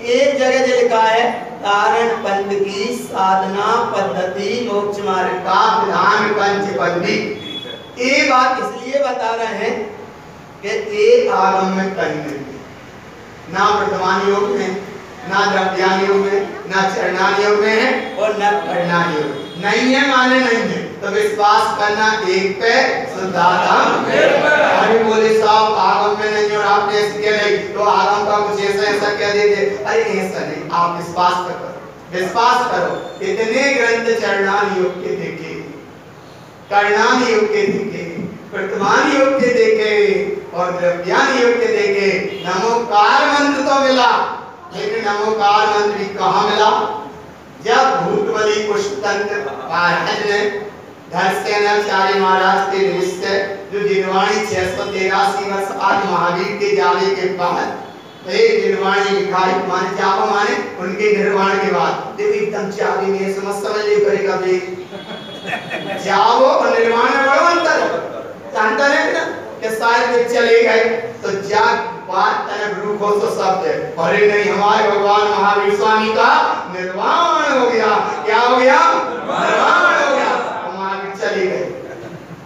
एक जगह जो लिखा है कारण पंथ की साधना पद्धति मोक्ष मार्ग का विधान पंच पदवी। ये बात इसलिए बता रहे हैं कि एक आगम में कहीं नहीं ना वर्तमान योग में ना द्रव्यान योग में ना चरणान योग में है और न करणान योग नहीं है माने नहीं है तो विश्वास करना एक पे शुद्धात्म अभी बोले साहब आगम में नहीं और आपने ऐसे किया नहीं तो आगम का कुछ ऐसा क्या दे दे। अरे ऐसा नहीं आप विश्वास करो इतने ग्रंथ चरणान योग के देखे करणान योग के देखे वर्तमान योग के देखे और द्रव्यान योग के देखे नमोकार मंत्र तो मिला लेकिन नमोकार मंत्र भी कहाँ मिला जब भूतबली पुष्पतंत्र महाराज ने धर्मसेनाचार्य महाराज के निमित्त जो जिनवाणी 683 वर्ष आज महावीर के जाने के बाद तो एक निर्वाणी लिखाई माने जापा माने उनके निर्वाण के बाद देखो एकदम चाबी में समझ ले करेगा भी जाओ और निर्वाण में बड़ो अंतर जानता है ना कि शायद वे चले गए तो जाग बात तनक रूप हो तो शब्द है। अरे नहीं, हमारे भगवान महावीर स्वामी का निर्वाण हो गया। क्या हो गया? निर्वाण हो गया। महावीर चले गए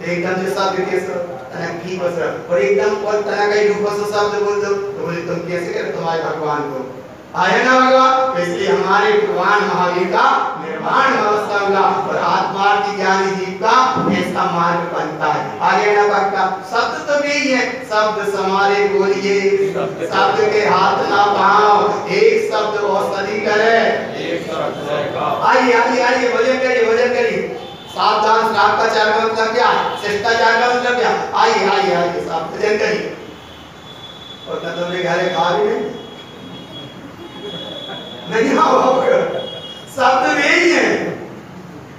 एकदम से शब्द के तनक की बस और एकदम और तनक ही रूप से शब्द बोल दो तो बोले तुम कैसे कर तुम्हारे भगवान को आया ना भगवान। इसलिए हमारे भगवान महावीर का निर्वाण अवस्था हुआ और आत्मा की ज्ञानी जीव का ऐसा मार्ग बनता है। आगे ना बढ़ता शब्द तो भी है, शब्द समारे बोलिए, शब्द के हाथ ना पाओ, एक शब्द औषधि करे, एक शब्द आइए आइए आइए भोजन करिए भोजन करिए। सावधान श्राप का चार का मतलब क्या है? शिष्टाचार का मतलब क्या? आइए आइए आइए साहब भोजन करिए। और न तुम्हें घरे खा भी नहीं आओ शब्द वही है।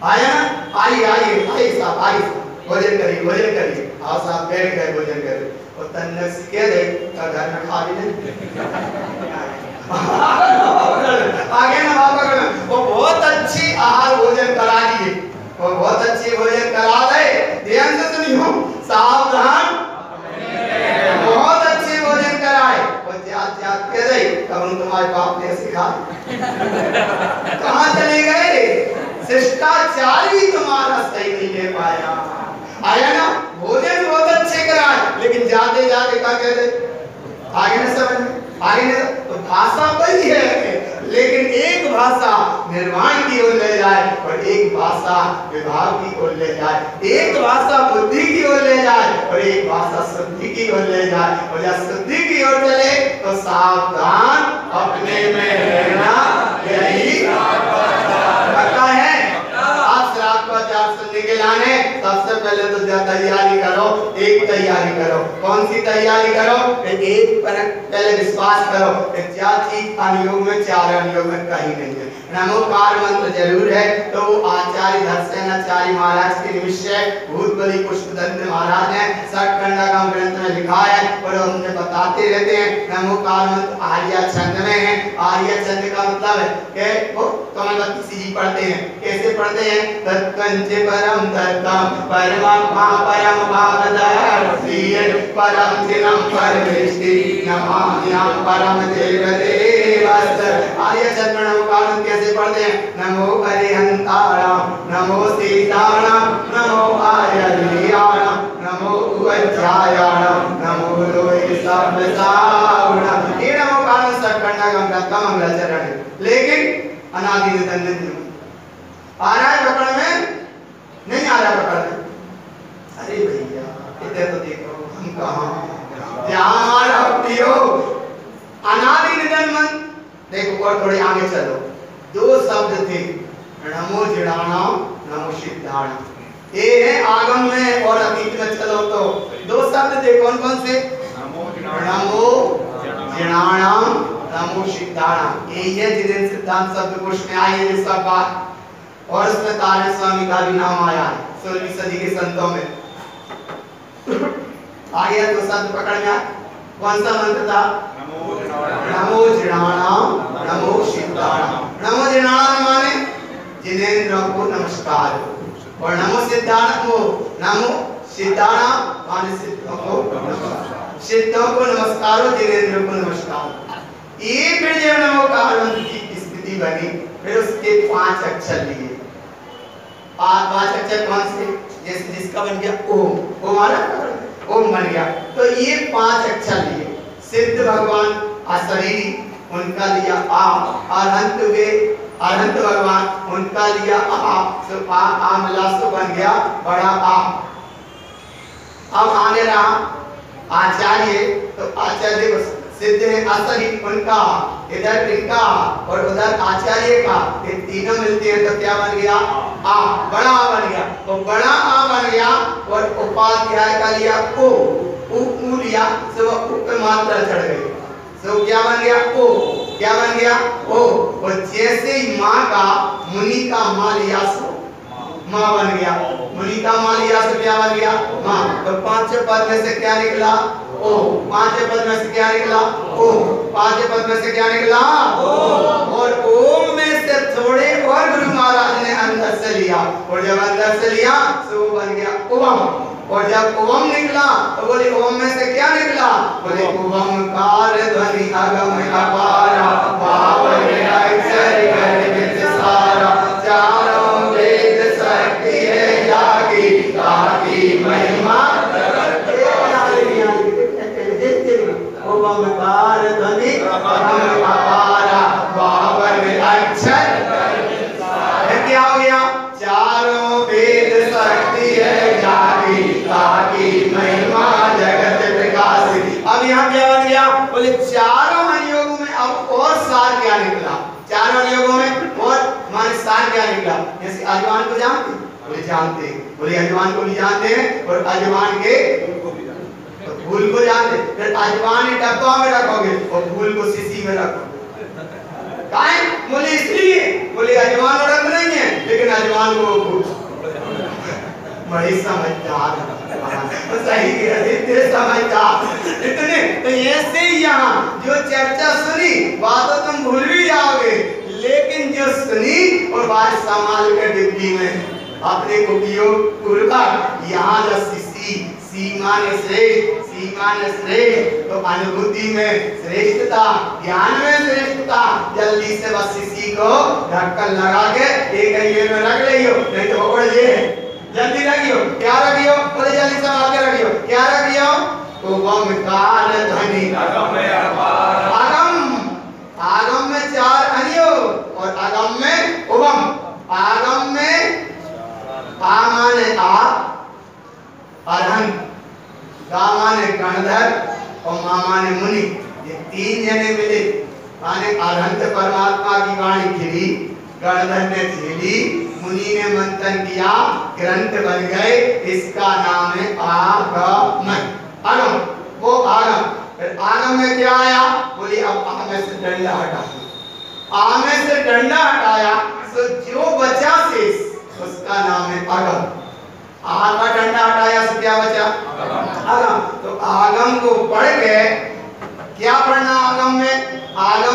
आया ना? आइए आइए आइए साहब आइए भोजन करिए। आओ साहब बैठ गए भोजन कर और तन्ने से कह दे का घर में खा भी नहीं आगे ना बाबा वो बहुत अच्छी आहार भोजन करा दिए, वो बहुत अच्छी भोजन करा दे। ध्यान से सुनियो सावधान, बहुत अच्छी भोजन कराए और जात जात कह दे कब तुम्हारे बाप ने सिखाया कहाँ चले गए? शिष्टाचार भी तुम्हारा सही नहीं ले पाया। आया ना? भोजन बहुत अच्छे कराए लेकिन जाते जाते क्या कह दे? आगे ना समझ में आगे ना तो भाषा वही है लेकिन एक भाषा निर्वाण की ओर ले जाए और एक भाषा विभाग की ओर ले जाए, एक भाषा बुद्धि की ओर ले जाए और एक भाषा शुद्धि की ओर ले जाए। और जब शुद्धि की ओर चले तो सावधान अपने में रहना यही पता है। आज रात को चार सुनने के लाने सबसे पहले तो तैयारी करो, एक तैयारी करो। कौन सी तैयारी करो? एक पर पहले विश्वास करो चार चीज अनुयोग में चार अनुयोग में कहीं नहीं है। नमोकार मंत्र जरूर है तो वो आचार्य धर्षणाचार्य महाराज के निश्चय भूत बलि पुष्पदंत महाराज ने सठखंडा का ग्रंथ में लिखा है और हमने बताते रहते हैं। नमोकार मंत्र आर्या छंद में है। आर्या छंद का मतलब है कि वो कमल किसी जी पढ़ते हैं। कैसे पढ़ते हैं? तत्कंच परम तत्तम परमात्मा परम भावदर्शी परम चिन्हम परमेष्टि नमाम्यहं परम देवदेवस्त। आर्य छंद में नमोकार मंत्र कैसे पढ़ते हैं? नमो अरिहंताणाम नमो सीताणाम नमो आर्याणाम नमो उज्जायाणाम नमो लोहि सर्वसावणाम। ये नमोकार मंत्र सठखंडा का मंगलाचरण है लेकिन अनादि निधन आ रहा है पकड़ में नहीं आ रहा पकड़ में। अरे भैया इधर तो देखो हम कहाँ जहाँ हमारा पियो अनादि निधन मन देखो और थोड़े आगे चलो। दो शब्द थे नमो जिणाणाम नमो सिद्धाणाम। ये है आगम में और अतीत में चलो तो दो शब्द थे कौन कौन से? नमो जिणाणाम नमो सिद्धाणाम। यही है जिन्हें सिद्धांत शब्द कोश में आए हैं सब बात और उसमें तारे स्वामी का भी नाम आया है 16वीं सदी के संतों में। आगे तो शब्द पकड़ में आया। कौन सा मंत्र था? नमो जिणाणाम नमो सिद्धाणाम। नमो जिणाणाम माने जिनेंद्र को नमस्कार और नमो सिद्धाणाम को नमो सिद्धाणाम माने सिद्धों को नमस्कार। सिद्धों को नमस्कार और जिनेंद्र को नमस्कार। ये फिर जब नमोकार मंत्र की स्थिति बनी फिर उसके 5 अक्षर लिए। 5 अक्षर कौन से? जैसे जिसका बन गया ओम, ओम आना ओम बन गया तो ये 5 अक्षर लिए। सिद्ध भगवान अशरीरी उनका लिया आ, अरहंत वे अरहंत भगवान उनका लिया आ, तो आ मिला तो बन गया बड़ा आ। अब आने रहा आचार्य तो आचार्य सिद्ध है असरी उनका इधर इनका और उधर आचार्य का ये तीनों मिलते हैं तो क्या बन गया? आ, बड़ा आ बन गया। तो बड़ा आ बन गया और उपाध्याय का लिया ओ, उ लिया तो ऊपर मात्रा चढ़ गई तो क्या बन गया? ओ। क्या बन गया? ओ। और जैसे ही माँ का मुनि का माँ लिया सो माँ बन गया। मुनि का माँ लिया तो क्या बन गया? माँ। तो 5 पद में से क्या निकला? ओ। 5 पद में से क्या निकला? ओ। 5 पद में से क्या निकला? ओ। और ओम में से थोड़े और गुरु महाराज ने अंदर से लिया, और जब अंदर से लिया तो वो बन गया ओम। और जब ओम निकला तो बोले ओम में से क्या निकला? बोले ओमकार ध्वनि अगम अपारा पावन अक्षर गर्भित सारा, चारों वेद शक्ति है जागी, ताकि महिमा ओमकार ध्वनि अगम अपारा पावन अक्षर। क्या हो गया? चारों वेद शक्ति है जागी, ताकि महिमा जगत प्रकाशित। अब यहाँ क्या बन गया? बोले चारों अनुयोगों में अब और सार क्या निकला? चारों अनुयोगों में और माने सार क्या निकला? जैसे अजवान को जानते? बोले जानते। बोले अजवान को भी जानते हैं और अजवान के फूल को जानते। फिर अजवान डब्बा में रखोगे और फूल को शीशी में रखोगे। काहे? बोले इसलिए। बोले अजवान रंग नहीं है, लेकिन अजवान को बड़ी समझदार तो सही इतने समझदार इतने। तो ऐसे ही यहाँ जो चर्चा सुनी बात तो तुम भूल भी जाओगे, लेकिन जो सुनी और बात संभाल कर डिब्बी में अपने उपयोग पूर्वक यहाँ जो सीमा ने श्रेष्ठ तो अनुभूति में श्रेष्ठता, ज्ञान में श्रेष्ठता। जल्दी से बस इसी को ढक्कन लगा के एक ये में रख लियो, नहीं तो पकड़ ले। जल्दी रखियो। क्या रखियो? बोले जल्दी से आगे रखियो। क्या रखियो? ओमकार ध्वनि अगम अपार। आगम में चार अनुयोग और अगम में उगम। आगम में आ माने आ, अरहंत, गा माने गणधर और मा माने मुनि। ये तीन जने मिले माने अरहंत परमात्मा की वाणी खिली, गणधर ने झेली, मुनि ने मंथन किया, ग्रंथ बन गए। इसका नाम है आगम। आगम वो आगम। फिर आगम में क्या आया? बोली अब आ में से डंडा हटा। आ में से डंडा हटाया तो जो बचा शेष उसका नाम है आगम। आ का डंडा हटाया तो क्या बचा? आगम। तो आगम को पढ़ के क्या पढ़ना? आगम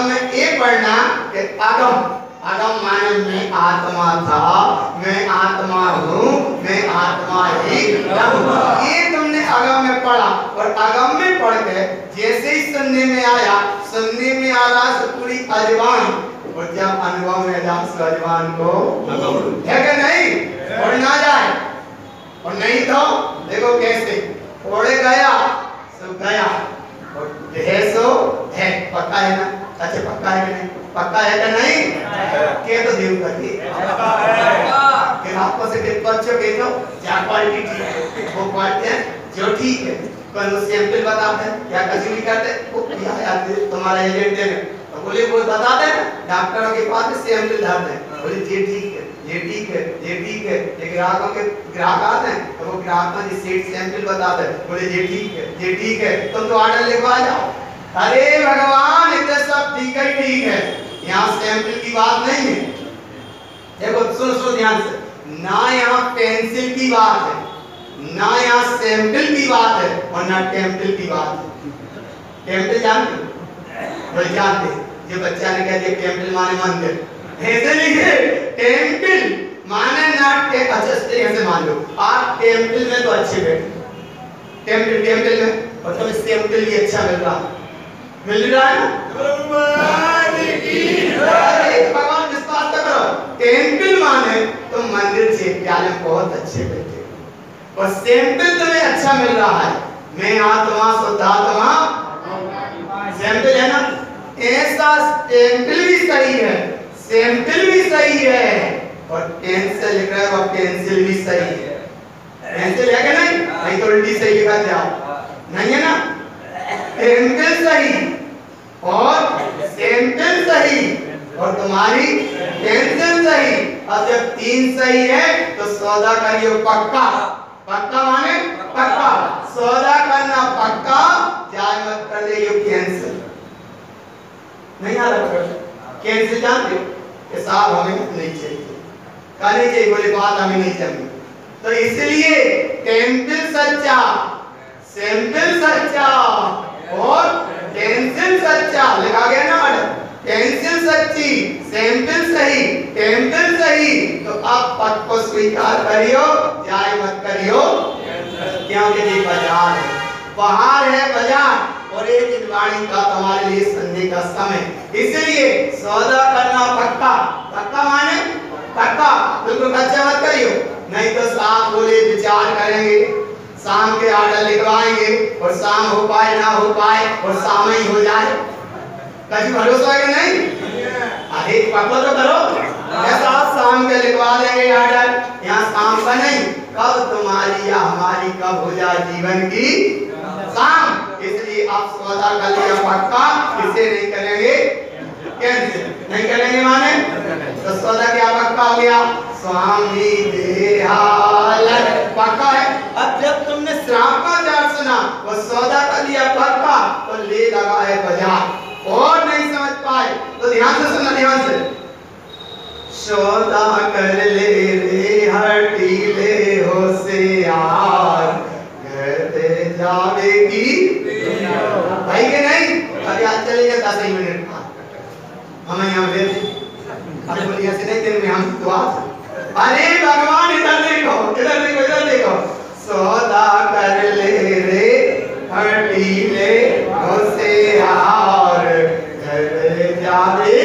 में एक पढ़ना कि आगम। आगम माने मैं आत्मा था, मैं आत्मा हूँ, मैं आत्मा ही हूँ। ये तुमने आगम में पढ़ा और आगम में पढ़ के जैसे ही सुनने में आ रहा तो पूरी अजवान, और जब अनुभव में जा अजवान को है कि नहीं और ना जाए। और नहीं तो देखो कैसे ओढ़े गया सो गया और है सो है। पक्का है ना? अच्छा पक्का है कि नहीं? पक्का है कि नहीं? के तो देव करती कि आपको से के बच्चों के जो क्या क्वालिटी ठीक है वो क्वालिटी है जो ठीक है। कल वो सैंपल बताते हैं या कभी भी करते वो क्या याद तुम्हारा एजेंट है तो बोले वो बताते हैं डॉक्टरों के पास सैंपल लाते हैं। बोले ये ठीक है, ये ठीक है, ये ठीक है। ये ग्राहकों के ग्राहक आते हैं तो वो ग्राहक जी सेट सैंपल बताते हैं। बोले ये ठीक है, ये ठीक है, तुम तो ऑर्डर लिखवा जाओ। अरे भगवान इतना सब ठीक है। यहाँ सैंपल की बात नहीं है। देखो सुनो ध्यान से, ना यहाँ पेंसिल की बात है, ना यहाँ सैंपल की बात है और ना टेम्पल की बात है। टेम्पल जानते हो? बोले जानते। जो बच्चा ने कह दिया टेम्पल माने मंदिर, ऐसे लिखे टेम्पल माने ना अच्छा ऐसे मान लो आप टेम्पल में तो अच्छे बैठे टेम्पल में और तुम्हें सैंपल भी अच्छा मिल रहा है भगवान विश्वास करो। टेम्पल माने तुम मंदिर से प्याले बहुत अच्छे बैठे और सैंपल तुम्हें अच्छा मिल रहा है। मैं आत्मा शुद्ध आत्मा सैंपल है ना। ऐसा टेम्पल भी सही है, सैंपल भी सही है और पेंसिल लिख रहा है वो पेंसिल भी सही है। पेंसिल है कि नहीं? नहीं तो उल्टी से लिखा जाओ नहीं है ना। पेंसिल सही और सैंपल सही और तुम्हारी पेंसिल सही। अब जब तीन सही है तो सौदा करियो पक्का। पक्का माने पक्का, सौदा करना पक्का, जाए मत कर ले ये कैंसिल। नहीं आ रहा कैंसिल जानते हो कि साहब हमें नहीं चाहिए, कहने चाहिए बोले बात हमें नहीं चाहिए। तो इसलिए टेम्पल सच्चा, सैंपल सच्चा और पेंसिल सच्चा लिखा गया ना मैडम। पेंसिल सच्ची, सैंपल सही, टेम्पल नहीं तो अब पद को स्वीकार करियो, जाए मत करियो, क्योंकि ये बाजार है, बाहर है बाजार, और एक दिन वाणी का तुम्हारे लिए संधि का समय, इसलिए सौदा करना पक्का, पक्का माने पक्का, बिल्कुल कच्चा मत करियो, नहीं तो साहब बोले विचार करेंगे, शाम के आर्डर लिखवाएंगे और शाम हो पाए ना हो पाए और शाम ही हो जाए, कभी भरोसा है कि नहीं? अरे पक्का तो करो, ऐसा शाम के लिखवा देंगे आर्डर, यहाँ शाम का नहीं, कब तुम्हारी या हमारी कब हो जाए जीवन की शाम, इसलिए आप सौदा कर लिया पक्का, इसे नहीं करेंगे कैंसिल, नहीं करेंगे माने तो सौदा क्या पक्का हो गया, स्वामी देहालन पक्का है। अब जब तुमने श्राप का चार्ट सुना, वो सौदा कर लिया पक्का, तो ले लगा है बाजार और नहीं समझ पाए, तो ध्यान से सुनना, ध्यान से, सौदा कर ले रे हटी ले होशियार, घर जावेगी भाई के नहीं, अभी आज चलेगा 10 मिनट हमें यहाँ ले अरे बोलिए से नहीं दिन में हम दुआ, अरे भगवान इधर देखो, इधर देखो, इधर देखो, सौदा कर ले रे हटी ले होशियार, घर जावे,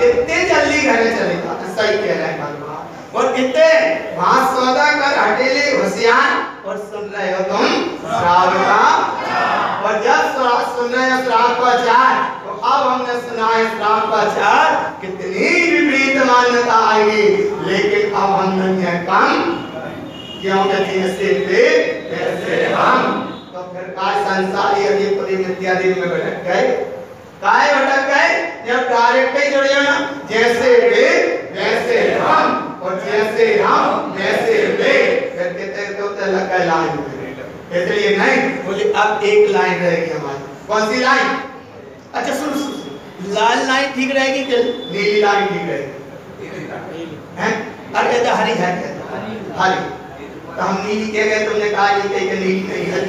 कितने जल्दी घर चलेगा, सही कह रहा है भगवान, और कितने वहां सौदा कर हटेले होशियार, और सुन रहे हो तुम श्राप का, और जब सुन रहे हो श्राप का चार, तो अब हमने सुना है श्राप का चार, कितनी विपरीत मान्यता आएगी, लेकिन अब हम नहीं है कम, क्योंकि जैसे थे वैसे हम, तो फिर काय संसारी अधिपति इत्यादि में भटक गए, काय भटक गए, जब डायरेक्ट ही जुड़ जाना, जैसे वे वैसे हम, और जैसे हम वैसे वे, फिर कहते तो लग गए लाइन में, इसलिए नहीं बोले अब एक लाइन रहेगी हमारी, कौन सी लाइन, अच्छा सुन सुन, लाल लाइन ठीक रहेगी कि नीली लाइन ठीक रहेगी, हैं? अरे कहते हरी है, हरी, तो हम नीली कह गए, तुमने कहा नीली नहीं है,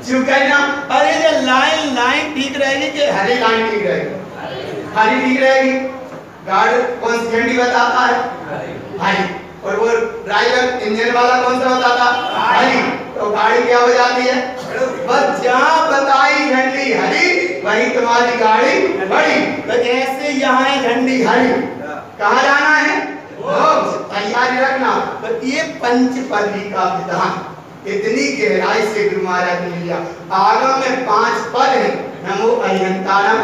क्यों कहना, अरे ये लाइन लाइन ठीक रहेगी कि हरी लाइन ठीक रहेगी, हरी ठीक रहेगी, गार्ड कौन सी झंडी बताता है, हरी, और वो ड्राइवर इंजन वाला कौन सा बताता, हरी, तो गाड़ी क्या हो जाती है, बस जहाँ बताई झंडी हरी वही तुम्हारी गाड़ी बड़ी, तो ऐसे यहाँ है झंडी हरी, कहाँ जाना है, तैयारी रखना, तो ये पंचपदी का विधान इतनी गहराई से गुरु महाराज ने लिया, आगम में 5 पद है, नमो अयंतारम,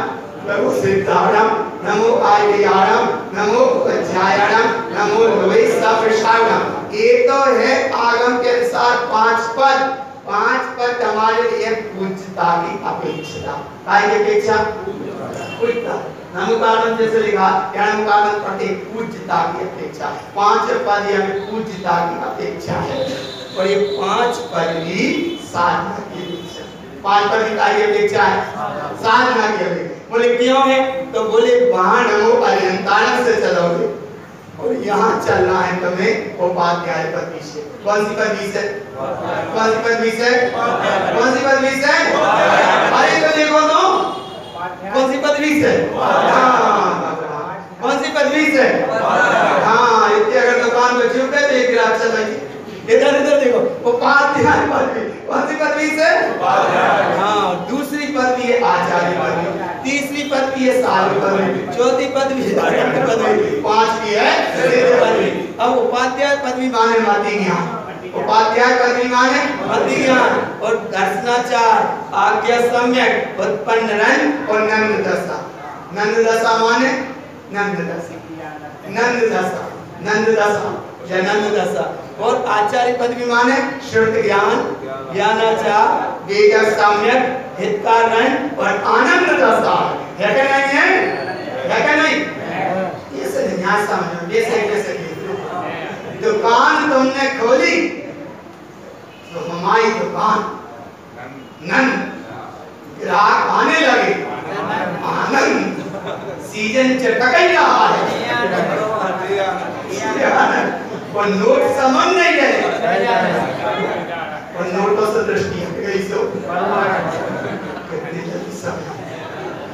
नमो सिद्धारम, नमो आर्याणम, नमो अध्यायणम, नमो लोई सप्रसारणम, ये तो है आगम के अनुसार 5 पद, 5 पद हमारे लिए पूज्यता की अपेक्षा, काय की अपेक्षा, पूज्यता, नमो कारण जैसे लिखा, नमो कारण प्रति पूज्यता की अपेक्षा, 5 पद हमें पूज्यता की अपेक्षा है, और ये 5 पद भी साधना की अपेक्षा, 5 पद की कार्य अपेक्षा है, साधना की अपेक्षा, बोले क्यों है, तो बोले वहां नमो अयंतारम से चलोगे, और यहाँ चलना है तुम्हें उपाध्याय पदवी से, कौन सी पदवी से, कौन सी पदवी से, कौन सी पदवी से, अरे तो देखो तो कौन सी पदवी से, कौन सी पदवी से, हाँ इतने अगर दुकान पे चुप है तो एक ग्राहक चल रही, इधर इधर देखो, उपाध्याय पदवी, कौन सी पदवी से, हाँ, दूसरी पदवी है आचार्य पदवी, तीसरी पदवी है साधु पदवी, चौथी पदवी है पदवी, 5वीं है सिद्ध पदवी। अब उपाध्याय पदवी माने मति ज्ञान, उपाध्याय पदवी माने मति ज्ञान, और दर्शनाचार, आज्ञा सम्यक, उत्पन्न रंग और नंद दशा, नंद दशा माने नंद दशा, नंद दशा, नंद दशा, नंद दशा, और आचार्य पदवी माने श्रुत ज्ञान, ज्ञानाचार, वेद सम्यक, हितकारण और आनंद दशा, है क्या नहीं है, है क्या नहीं, ये से न्याय समझो, ये से कैसे दुकान तुमने खोली तो हमारी दुकान नंद, ग्राहक आने लगे, आनंद, सीजन चटक ही रहा है, और नोट समझ नहीं रहे, और नोटों से दृष्टि हट गई, सो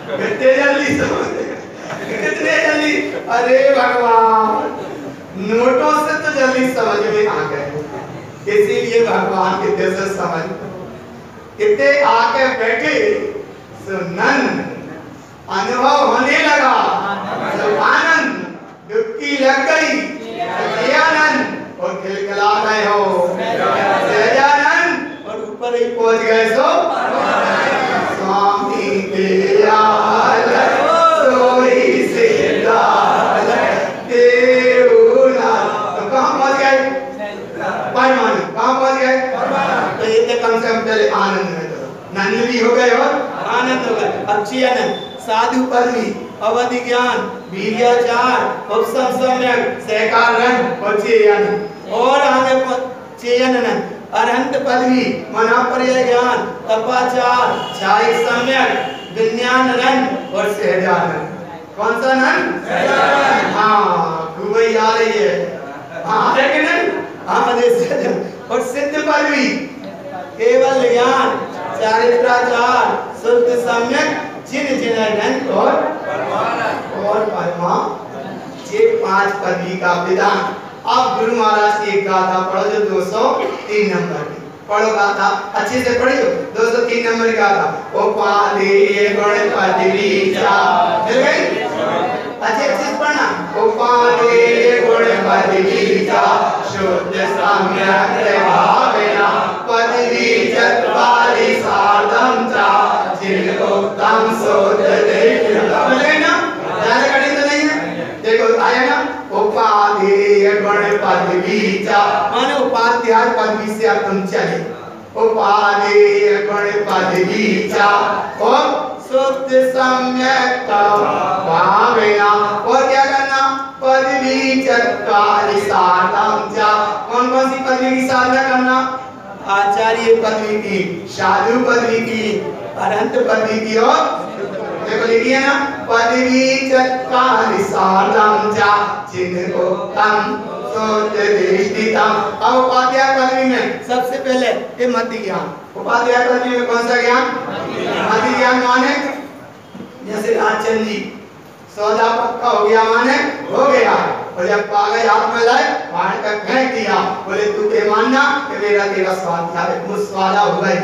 कितने जल्दी समझ, कितने जल्दी, अरे भगवान ही समझ में आ गए। इसीलिए भगवान कितने से समझ कितने आके बैठे सुनन अनुभव होने लगा, आनंद डुबकी लग गई, आनंद और खिलखिला गए हो सहजानंद और ऊपर ही पहुंच गए सो स्वामी दयाल सोई से लाल देवना। तो कहाँ पहुंच गए? परमानंद। कहाँ पहुंच गए? तो ये कम से कम पहले आनंद में तो नंद भी हो गए और आनंद हो गए। अच्छी आनंद साधु पदवी अवधि ज्ञान वीर्याचार उपसम सम्यक सहकार रंग और चेयन और आगे चेयन अरहंत पदवी मना पर्याय ज्ञान तपाचार छाई सम्यक विज्ञान रंग और सहजानंद। कौन सा नंद? सहजानंद। हाँ गुबई आ रही है। हाँ लेकिन हाँ और सिद्ध पदवी केवल ज्ञान चारित्राचार शुद्ध सम्यक जिन जिन रंग और परमा ये 5 पदवी का विधान। आप गुरु महाराज की एक गाथा पढ़ो जो 203 नंबर की पढ़ो गाथा अच्छे से पढ़ियो। 203 नंबर की गाथा ओ पाले गणपति रीचा मिल गई अच्छे से पढ़ना। ओ पाले गणपति रीचा शुद्ध सम्यक भावेना पदवी चत्वारि सार्धम चा जिनोक्तम सोद देख ना ज्यादा कठिन तो नहीं है। देखो आया ना उपाधेय गणपति वीचा माने उपाध्याय पदवी से आप तुम चले उपाधेय गणपति वीचा और शुद्ध सम्यक भावेना और क्या करना पदवी चत्वारि सार्धम चा। कौन कौन सी पदवी की साधना करना? आचार्य पदवी की, साधु पदवी की, अरहंत पदवी की और देखो लिखिए ना पदवी चत्वारि सार्धम चा जिनको तम सोदृष्टितम। अब उपाध्याय पदवी में सबसे पहले ये मति ज्ञान। उपाध्याय पदवी में कौन सा ज्ञान? मति ज्ञान माने जैसे राजचंद जी सौदा पक्का हो गया माने हो गया और जब कागज हाथ में लाए बाहर तक फेंक दिया बोले तू के मानना कि मेरा तेरा स्वाध्याय मुस्वादा हो गए।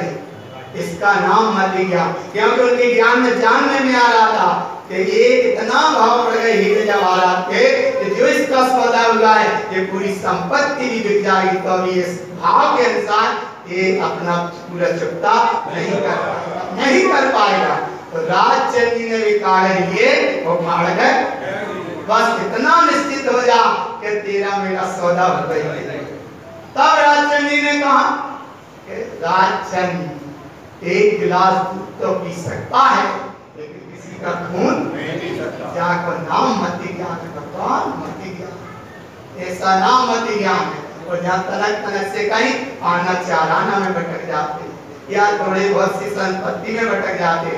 इसका नाम मति ज्ञान क्योंकि उनके ज्ञान में जानने में आ रहा था कि ये इतना भाव पड़ गए हीरे जवाहरात के कि जो इसका सौदा हुआ है ये पूरी संपत्ति भी बिक जाएगी तो अभी इस भाव के अनुसार ये अपना पूरा चुकता नहीं कर पाएगा। तो राजचंद जी ने भी कागज लिए वो फाड़ गए बस इतना निश्चित हो जा कि तेरा मेरा सौदा हो गई। तब राजचंद जी ने कहा कि राजचंद एक गिलास दूध तो पी सकता है लेकिन किसी का खून नहीं पी सकता। जाकर नाम मति ज्ञान भगवान मति ज्ञान ऐसा नाम मति ज्ञान है। और जहाँ तनक तनक से कहीं आना चाराना में भटक जाते या थोड़े बहुत सी संपत्ति में भटक जाते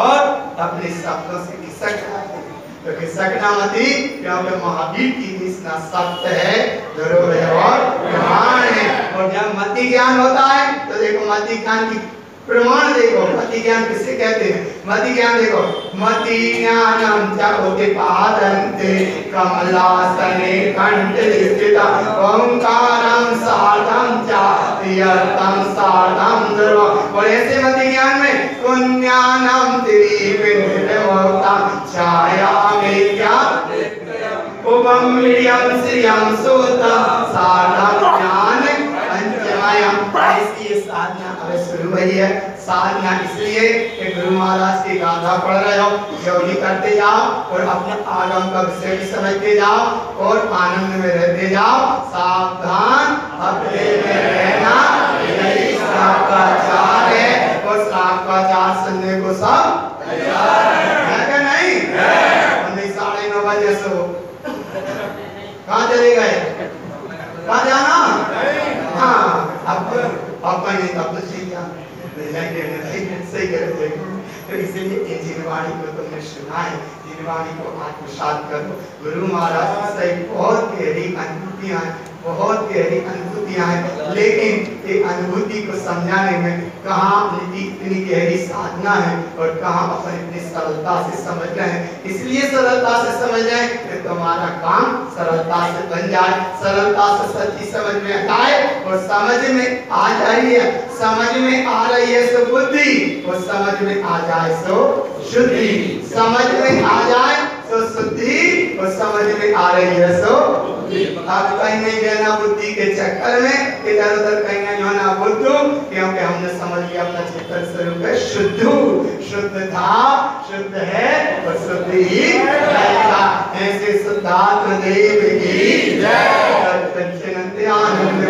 और अपने शब्दों से खिसक जाते। तो खिसकना मति क्योंकि महावीर की कृष्णा सत्य है ध्रुव और प्रमाण है। और जब मति ज्ञान होता है तो देखो मति ज्ञान की प्रमाण देखो। मति ज्ञान किसे कहते हैं? मति ज्ञान देखो मति ज्ञानम जगोते पादन्ते कमलासने कंठे स्थितम् ओंकारं सार्धं च यत्तं सार्धं ध्रुवम्। और ऐसे मति ज्ञान में पुण्यानम त्रिपिण्डमोक्तं छायामेत्या उपम्रियं श्रियं सुतं सार्धं ज्ञान पंचमयम्। ऐसी साधना अब शुरू हुई है। साधना इसलिए कि गुरु महाराज की गाथा पढ़ रहे हो जो भी करते जाओ और अपने आगम का विषय भी समझते जाओ और आनंद में रहते जाओ। सावधान अपने में रहना यही श्रावकाचार है और श्रावकाचार सुनने को सब तैयार है क्या? नहीं है। 9:30 बजे सो कहाँ चले गए? कहाँ जाना? हाँ अब तब सही करते तो इसलिए जिनवाणी को तुमने सुना है जिनवाणी को आत्मसात करो। गुरु महाराज से बहुत गहरी अनुभूतियां बहुत गहरी अनुभूतियां हैं, लेकिन ये अनुभूति को समझाने में कहाँ अपनी इतनी गहरी साधना है और कहाँ अपन इतनी सरलता से समझ रहे हैं। इसलिए सरलता से समझ रहे हैं कि तुम्हारा काम सरलता से बन जाए, सरलता से सच्ची समझ में आए और समझ में आ जाइए। समझ में आ रही है सो बुद्धि और समझ में आ जाए सो शुद्धि, समझ में आ जाए तो शुद्धि और समझ में आ रही है सो आप कहीं नहीं जाना बुद्धि के चक्कर में, इधर उधर कहीं नहीं होना बुद्धू, क्योंकि हमने समझ लिया अपना चेतन स्वरूप है शुद्ध, शुद्ध था, शुद्ध है और शुद्ध ही रहेगा। ऐसे शुद्धात्म देव की जय। सच्चिदानंद आनंद